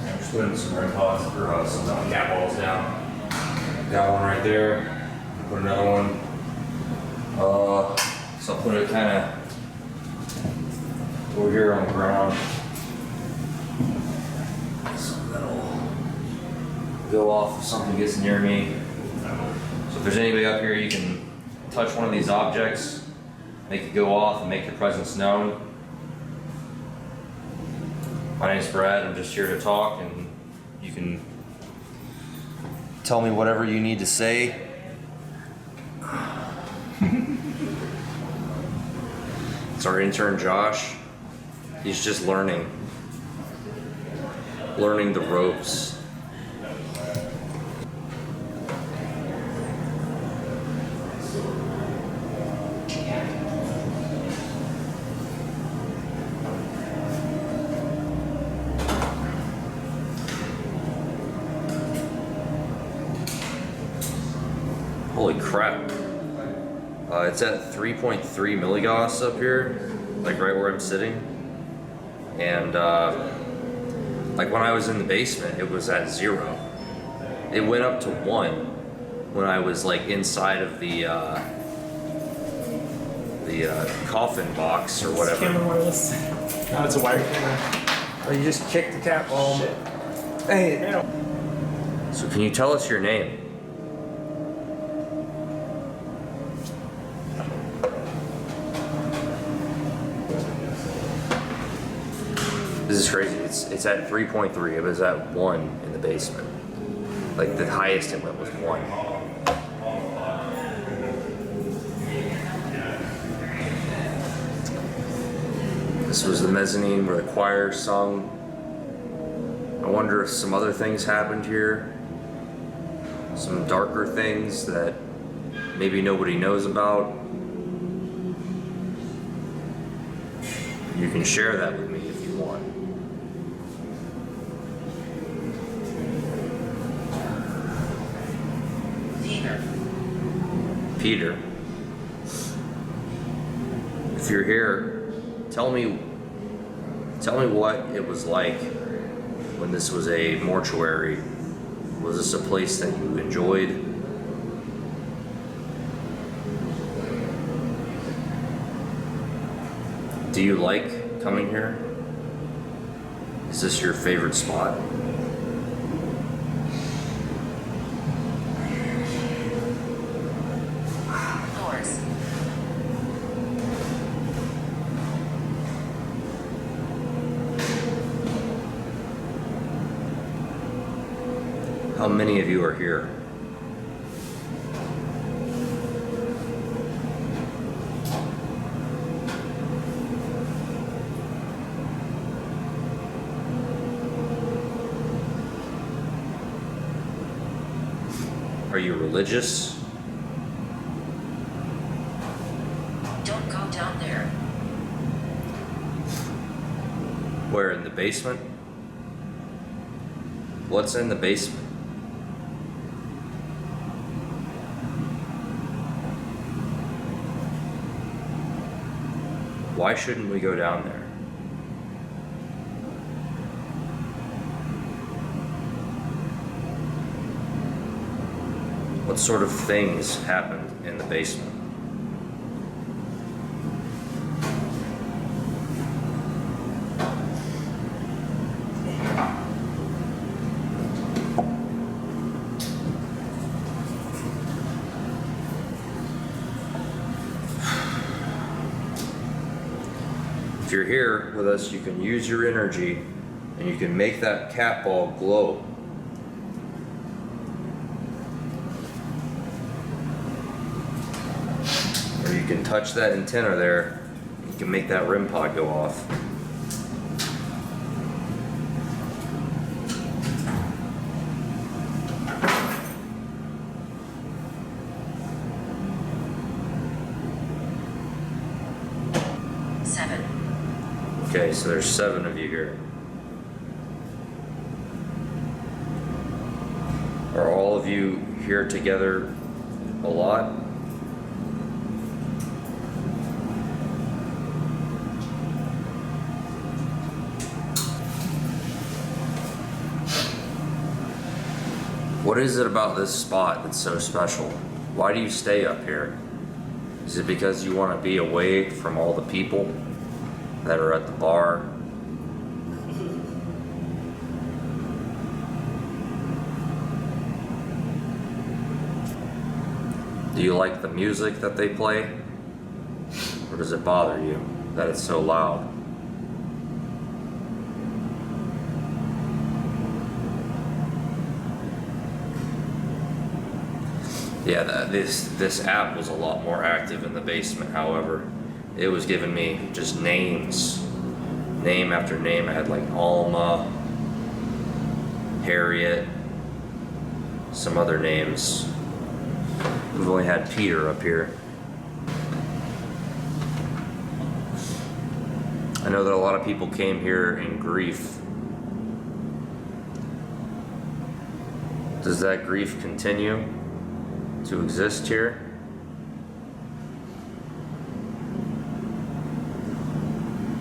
I'm just putting some REM pods or some cat balls down. Got one right there. Put another one. So I'll put it kind of over here on the ground. So that'll go off if something gets near me. So if there's anybody up here, you can touch one of these objects, make it go off and make your presence known. My name's Brad. I'm just here to talk, and you can tell me whatever you need to say. It's our intern Josh. He's just learning the ropes. Holy crap. It's at 3.3 milligauss up here, like right where I'm sitting. And like when I was in the basement, it was at 0. It went up to 1 when I was like inside of the coffin box or whatever. Camera wireless. No, it's a wired camera. Oh, you just kicked the cap. Hey. So can you tell us your name? This is crazy. It's at 3.3. It was at 1 in the basement. Like the highest it went was 1. This was the mezzanine where the choir sung. I wonder if some other things happened here. Some darker things that maybe nobody knows about. You can share that with me if you want. Peter, if you're here, tell me what it was like when this was a mortuary. Was this a place that you enjoyed? Do you like coming here? Is this your favorite spot? Doors. How many of you are here? Are you religious? Don't go down there. Where, in the basement? What's in the basement? Why shouldn't we go down there? What sort of things happened in the basement? If you're here with us, you can use your energy and you can make that cat ball glow. Or you can touch that antenna there, you can make that REM pod go off. Okay, so there's 7 of you here. Are all of you here together a lot? What is it about this spot that's so special? Why do you stay up here? Is it because you want to be away from all the people that are at the bar? Do you like the music that they play? Or does it bother you that it's so loud? Yeah, this app was a lot more active in the basement. However, it was giving me just names, name after name. I had like Alma, Harriet, some other names. We've only had Peter up here. I know that a lot of people came here in grief. Does that grief continue to exist here?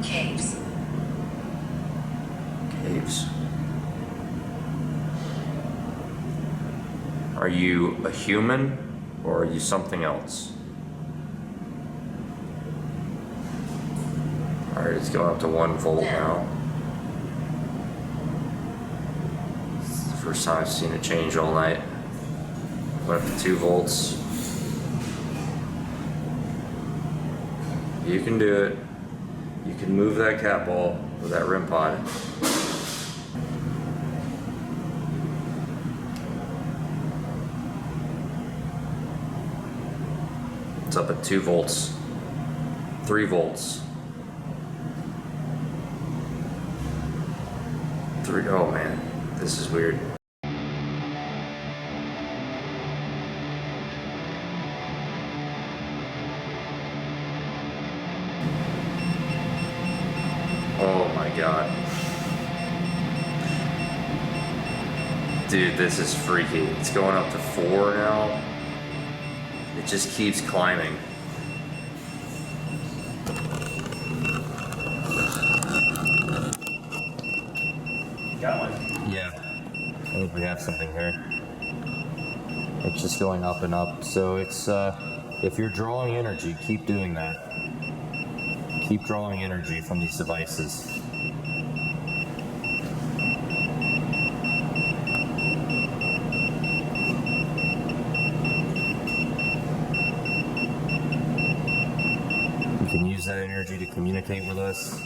Caves. Caves. Are you a human or are you something else? Alright, it's going up to 1 volt now. It's the first time I've seen it change all night. Went up to 2 volts. You can do it. You can move that cat ball with that REM pod. It's up at 2 volts. 3 volts. 3, oh man, this is weird. Oh my god. Dude, this is freaky. It's going up to 4 now. It just keeps climbing. Got one. Yeah. I think we have something here. It's just going up and up. So it's, if you're drawing energy, keep doing that. Keep drawing energy from these devices. You can use that energy to communicate with us.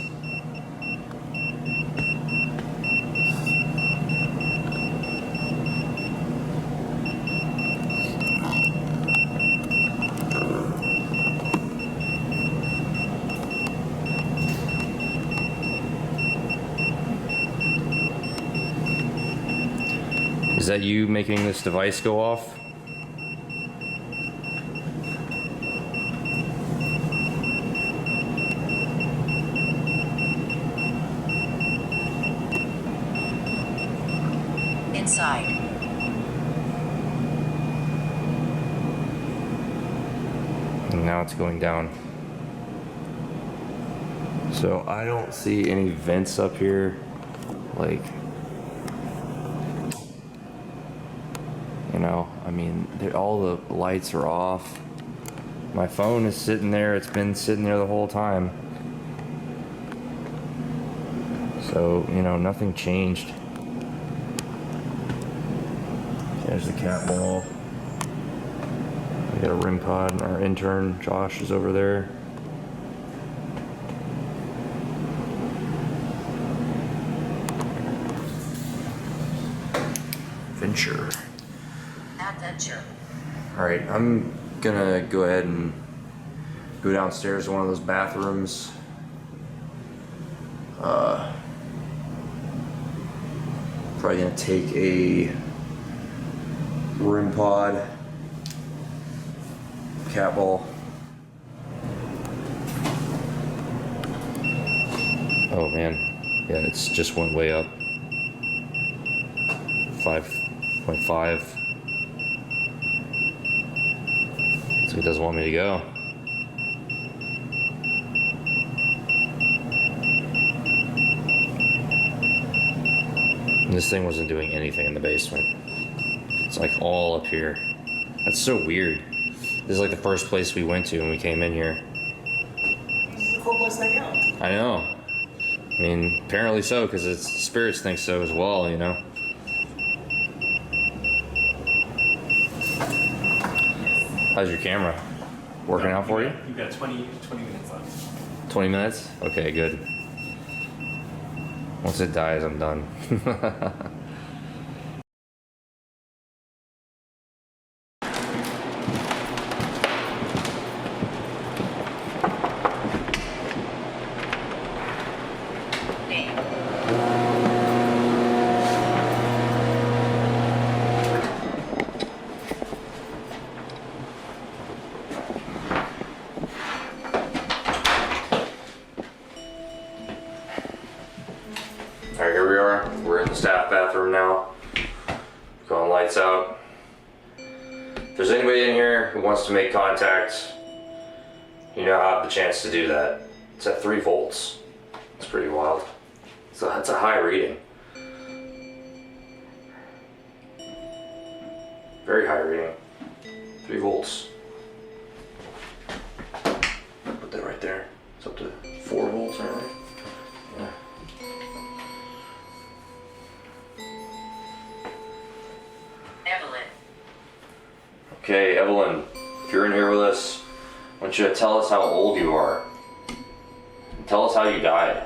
Is that you making this device go off? Inside. And now it's going down. So I don't see any vents up here. Like, you know, I mean, all the lights are off. My phone is sitting there. It's been sitting there the whole time. So, you know, nothing changed. There's the cat ball. We got a REM pod. Our intern, Josh, is over there. Venture. Adventure. Alright, I'm gonna go ahead and go downstairs to one of those bathrooms. Probably gonna take a REM pod, cat ball. Oh man, yeah, it's just went way up. 5.5. So he doesn't want me to go. And this thing wasn't doing anything in the basement. It's like all up here. That's so weird. This is like the first place we went to when we came in here. This is a cool place to hang out. I know. I mean, apparently so, because its spirits think so as well, you know? How's your camera? Working out for you? You've got 20 minutes left. 20 minutes? Okay, good. Once it dies, I'm done. bathroom now. Going lights out. If there's anybody in here who wants to make contact, you now have the chance to do that. It's at 3 volts. It's pretty wild. So that's a high reading. Very high reading. 3 volts. Put that right there. It's up to 4 volts, aren't we? Yeah. Evelyn. Okay, Evelyn, if you're in here with us, I want you to tell us how old you are. Tell us how you died.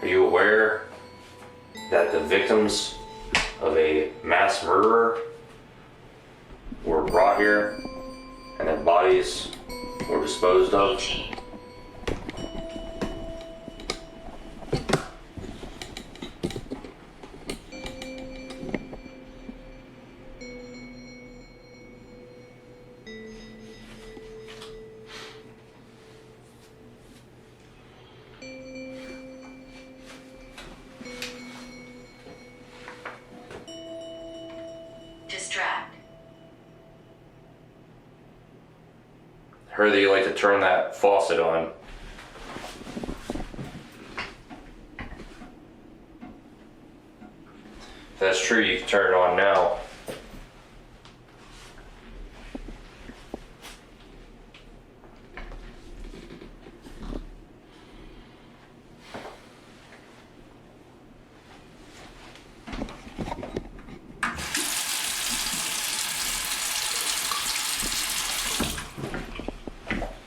Are you aware that the victims of a mass murderer were brought here and their bodies were disposed of? 18. Distract. Heard that you like to turn that faucet on. If that's true, you can turn it on now.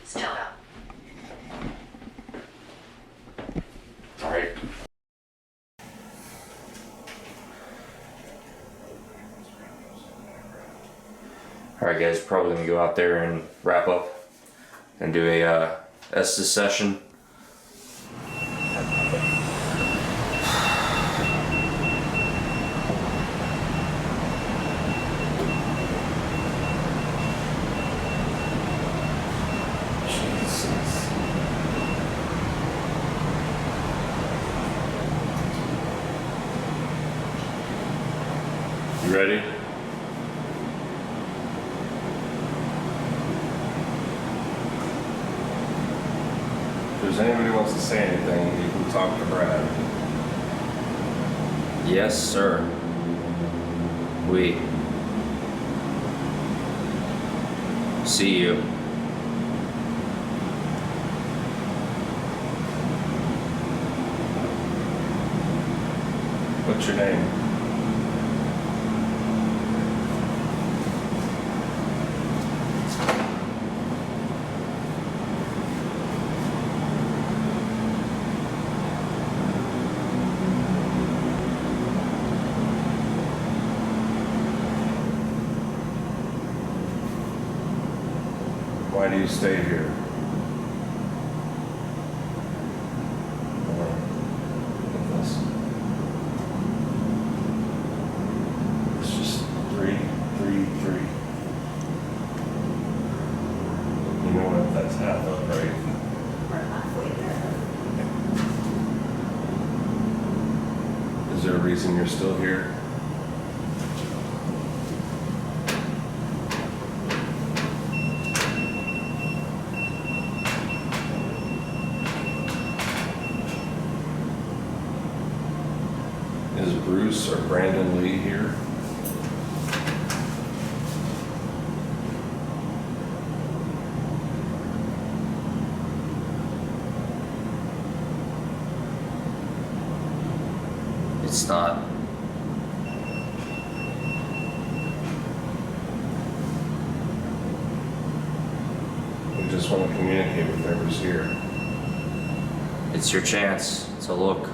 Stella. All right. All right, guys, probably gonna go out there and wrap up and do a Estes session. You ready? If there's anybody who wants to say anything, you can talk to Brad. Yes, sir. We see you. What's your name? Why do you stay here? With us? It's just 3, 3, 3. You know what that's half of, right? We're halfway there. Is there a reason you're still here? Is Bruce or Brandon Lee here? It's not. We just want to communicate with whoever's here. It's your chance to look.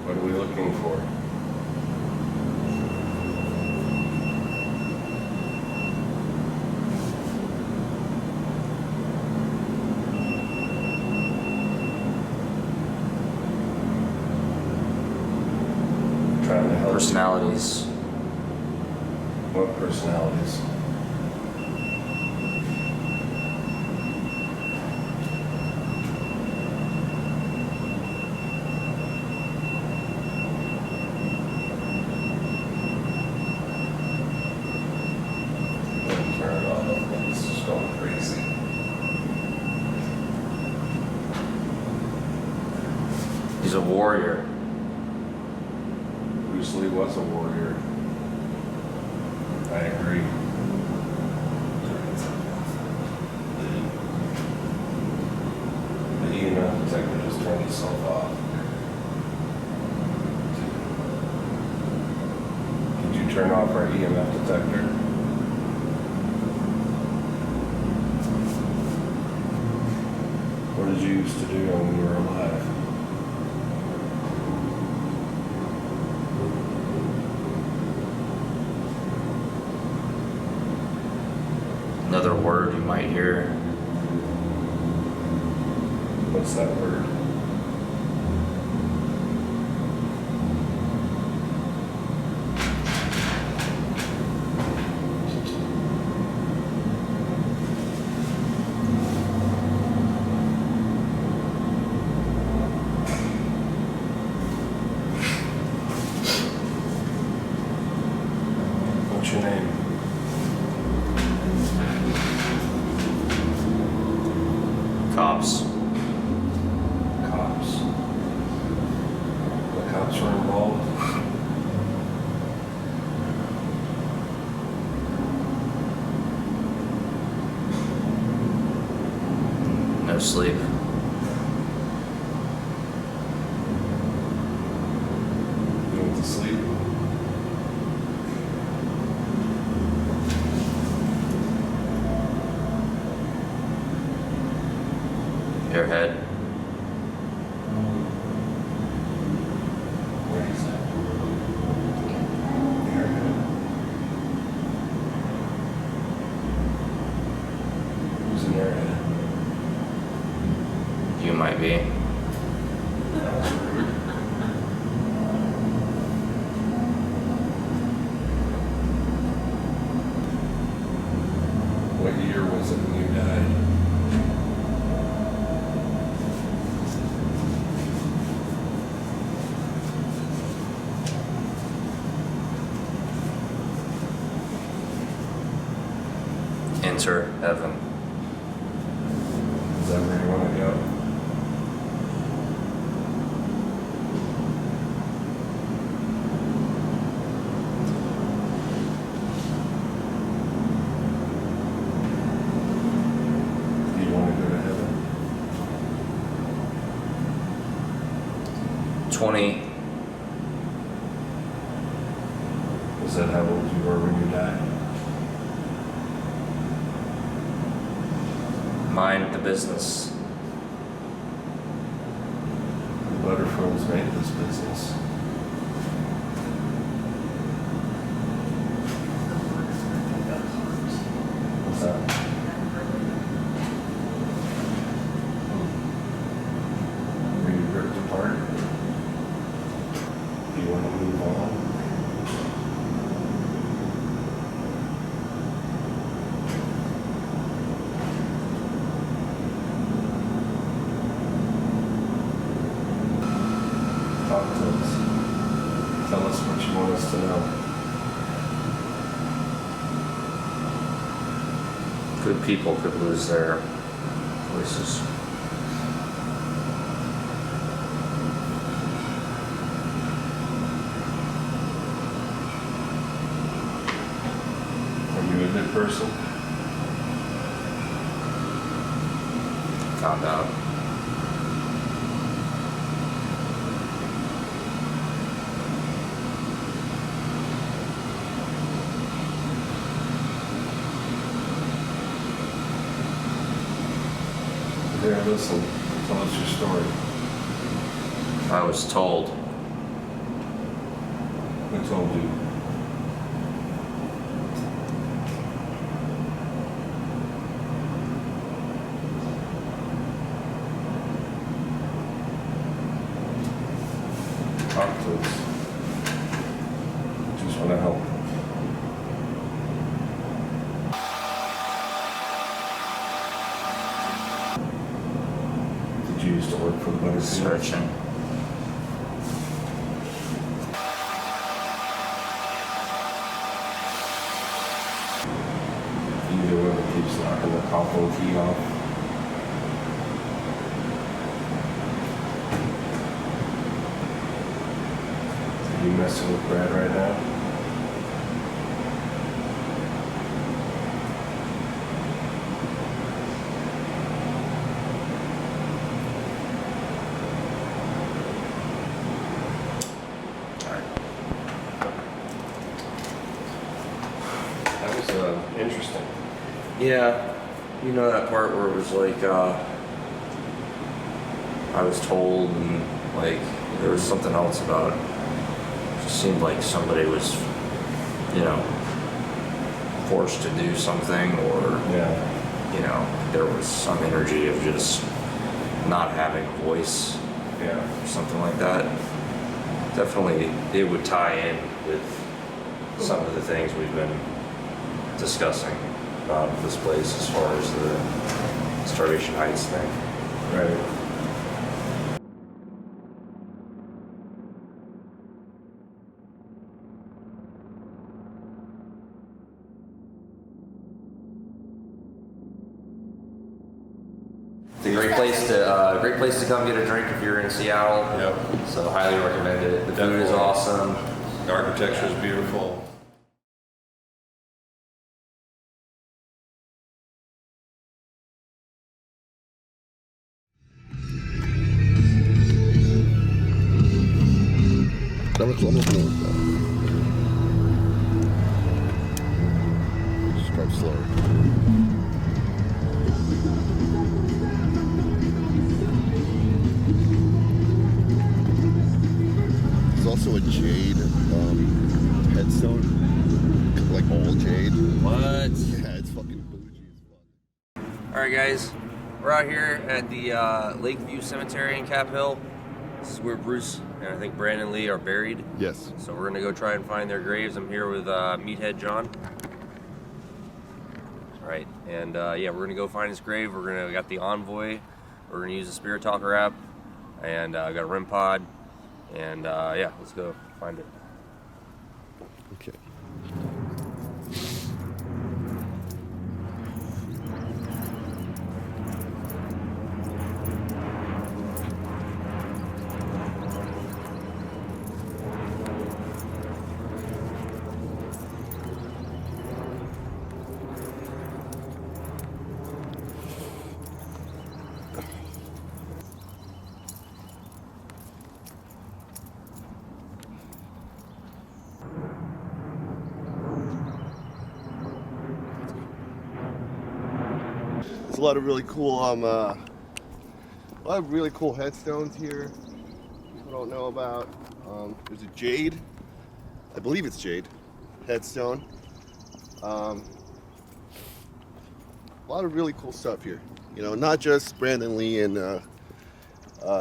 What are we looking for? Trying to help. Personalities. What personalities? warrior. Bruce Lee was a warrior. I agree. The EMF detector just turned itself off. Did you turn off our EMF detector? What did you used to do when you were alive? Another word you might hear. What's that word? What's your name? Cops. Cops. The cops were involved. No sleep. You went to sleep. Your head. Where is that? Your head. Who's in your head? You might be. What year was it when you died? Enter heaven. Is that where you want to go? Do you want to go to heaven? 20. Is that how old you were when you died? Mind the business. The Butterfields made this business. What's that? Were you ripped apart? Do you want to move on? Talk to us. Tell us what you want us to know. Good people could lose their voices. Are you a good person? Found out. Here, listen. Tell us your story. I was told. Who told you? Talk to us. Just want to help. Did you used to work for the Butterfields? Searching. You the one that keeps knocking the coffin key off? you messing with Brad right now? That was interesting. Yeah, you know that part where it was like, I was told, and like there was something else about it. It just seemed like somebody was, you know, forced to do something, or you know, there was some energy of just not having a voice, or something like that. Definitely, it would tie in with some of the things we've been discussing about this place as far as the Starvation Heights thing. Right. It's a great place to come get a drink if you're in Seattle. Yep. So highly recommend it. The food is awesome. The architecture is beautiful. That looks almost like that. Just drive slower. There's also a jade headstone, like all jade. What? Yeah, it's fucking bougie as fuck. All right, guys, we're out here at the Lakeview Cemetery in Cap Hill. This is where Bruce and I think Brandon Lee are buried. Yes. So we're gonna go try and find their graves. I'm here with Meathead John. All right, and yeah, we're gonna go find his grave. We got the Envoy. We're gonna use the Spirit Talker app, and got a REM pod, and yeah, let's go find it. Okay. There's a lot of really cool headstones here. People don't know about. There's a jade, I believe it's jade, headstone. A lot of really cool stuff here. You know, not just Brandon Lee and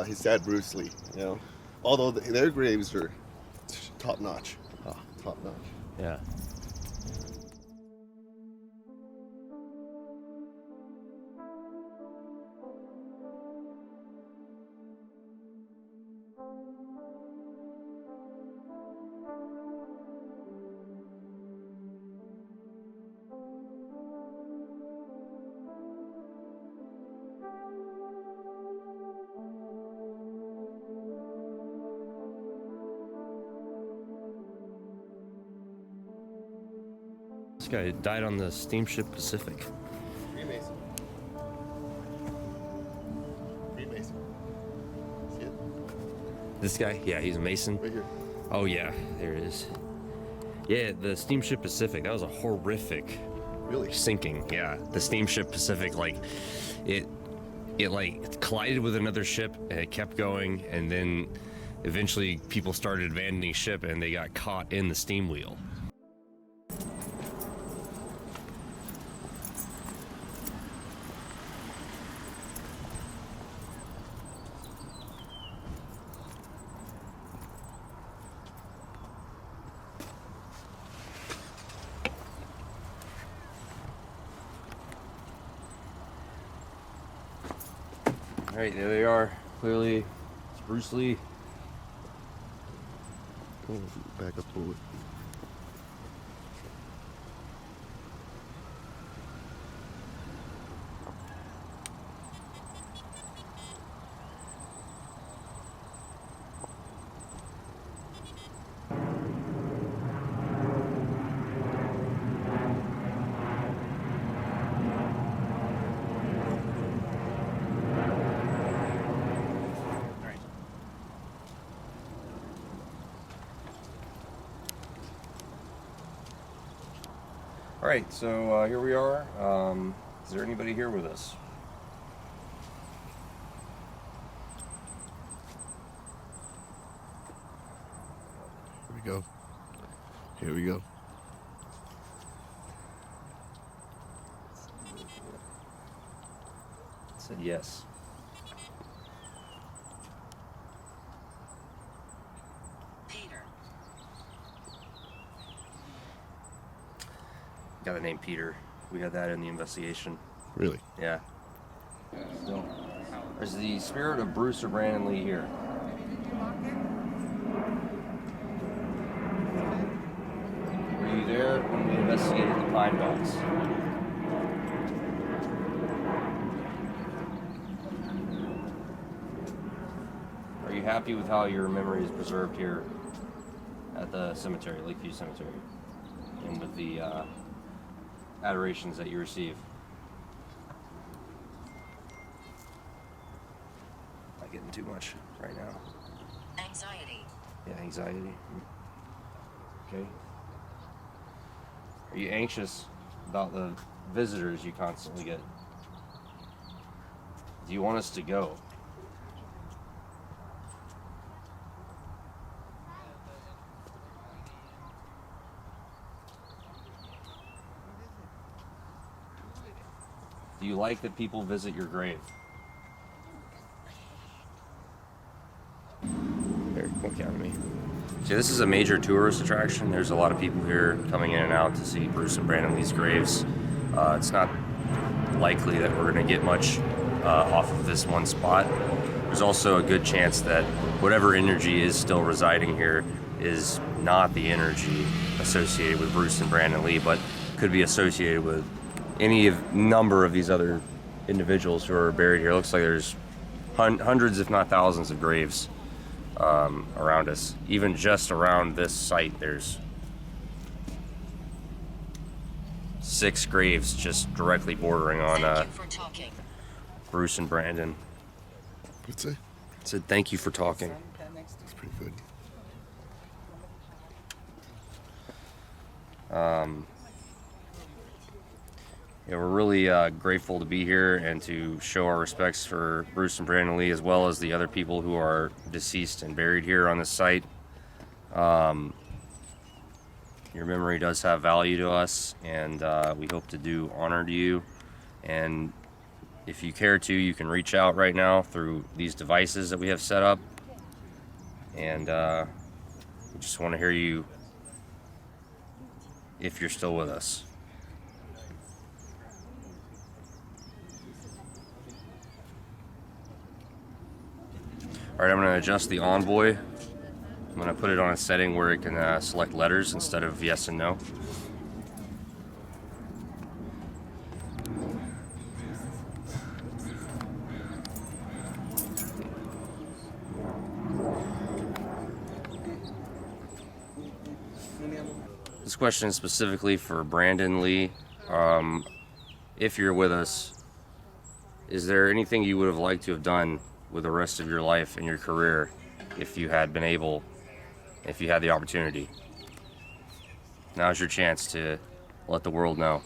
his dad Bruce Lee. You know, although their graves are top notch. Top notch. Yeah. This guy died on the steamship Pacific. Freemason. Freemason. See it? This guy? Yeah, he's a Mason. Right here. Oh yeah, there it is. Yeah, the steamship Pacific, that was a horrific Really? sinking. Yeah, the steamship Pacific, like it like collided with another ship and it kept going, and then eventually people started abandoning ship and they got caught in the steam wheel. All right, there they are. Clearly, it's Bruce Lee. Oh, back up bullet. All right, so here we are. Is there anybody here with us? Here we go. Here we go. Said yes. Peter. Got the name Peter. We had that in the investigation. Really? Yeah. So, there's the spirit of Bruce or Brandon Lee here. Were you there when we investigated the Pinebox? Are you happy with how your memory is preserved here at the cemetery, Lakeview Cemetery, and with the adorations that you receive? Not getting too much right now. Anxiety. Yeah, anxiety. Okay. Are you anxious about the visitors you constantly get? Do you want us to go? Do you like that people visit your grave? Here, look at me. See, this is a major tourist attraction. There's a lot of people here coming in and out to see Bruce and Brandon Lee's graves. It's not likely that we're going to get much off of this one spot. There's also a good chance that whatever energy is still residing here is not the energy associated with Bruce and Brandon Lee, but could be associated with any number of these other individuals who are buried here. It looks like there's hundreds, if not thousands, of graves around us. Even just around this site, there's 6 graves just directly bordering on Bruce and Brandon. What's it? Said thank you for talking. That's pretty good. Yeah, we're really grateful to be here and to show our respects for Bruce and Brandon Lee, as well as the other people who are deceased and buried here on this site. Your memory does have value to us, and we hope to do honor to you. And if you care to, you can reach out right now through these devices that we have set up. And we just want to hear you if you're still with us. All right, I'm going to adjust the envoy. I'm going to put it on a setting where it can select letters instead of yes and no. This question is specifically for Brandon Lee. If you're with us, is there anything you would have liked to have done with the rest of your life and your career if you had been able, if you had the opportunity? Now's your chance to let the world know.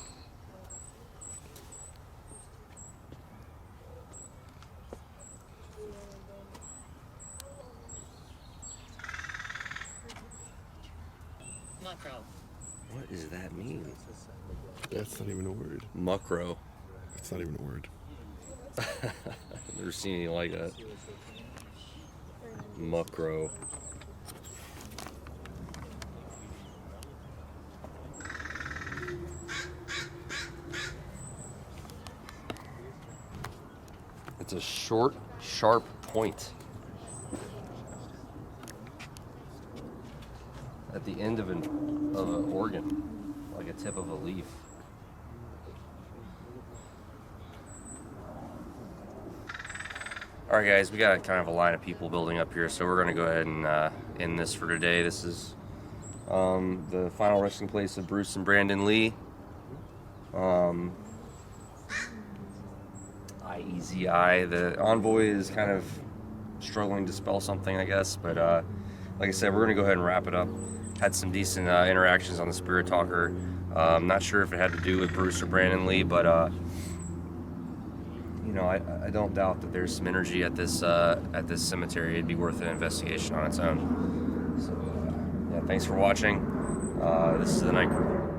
Macro. What does that mean? That's not even a word. Muckrow. That's not even a word. I've never seen anything like that. Muckrow. It's a short, sharp point at the end of an organ, like a tip of a leaf. All right, guys, we got kind of a line of people building up here, so we're going to go ahead and end this for today. This is the final resting place of Bruce and Brandon Lee. IEZI. The envoy is kind of struggling to spell something, I guess, but like I said, we're going to go ahead and wrap it up. Had some decent interactions on the Spirit Talker. I'm not sure if it had to do with Bruce or Brandon Lee, but you know, I don't doubt that there's some energy at this cemetery. It'd be worth an investigation on its own. So yeah, thanks for watching. This is the Night Crew.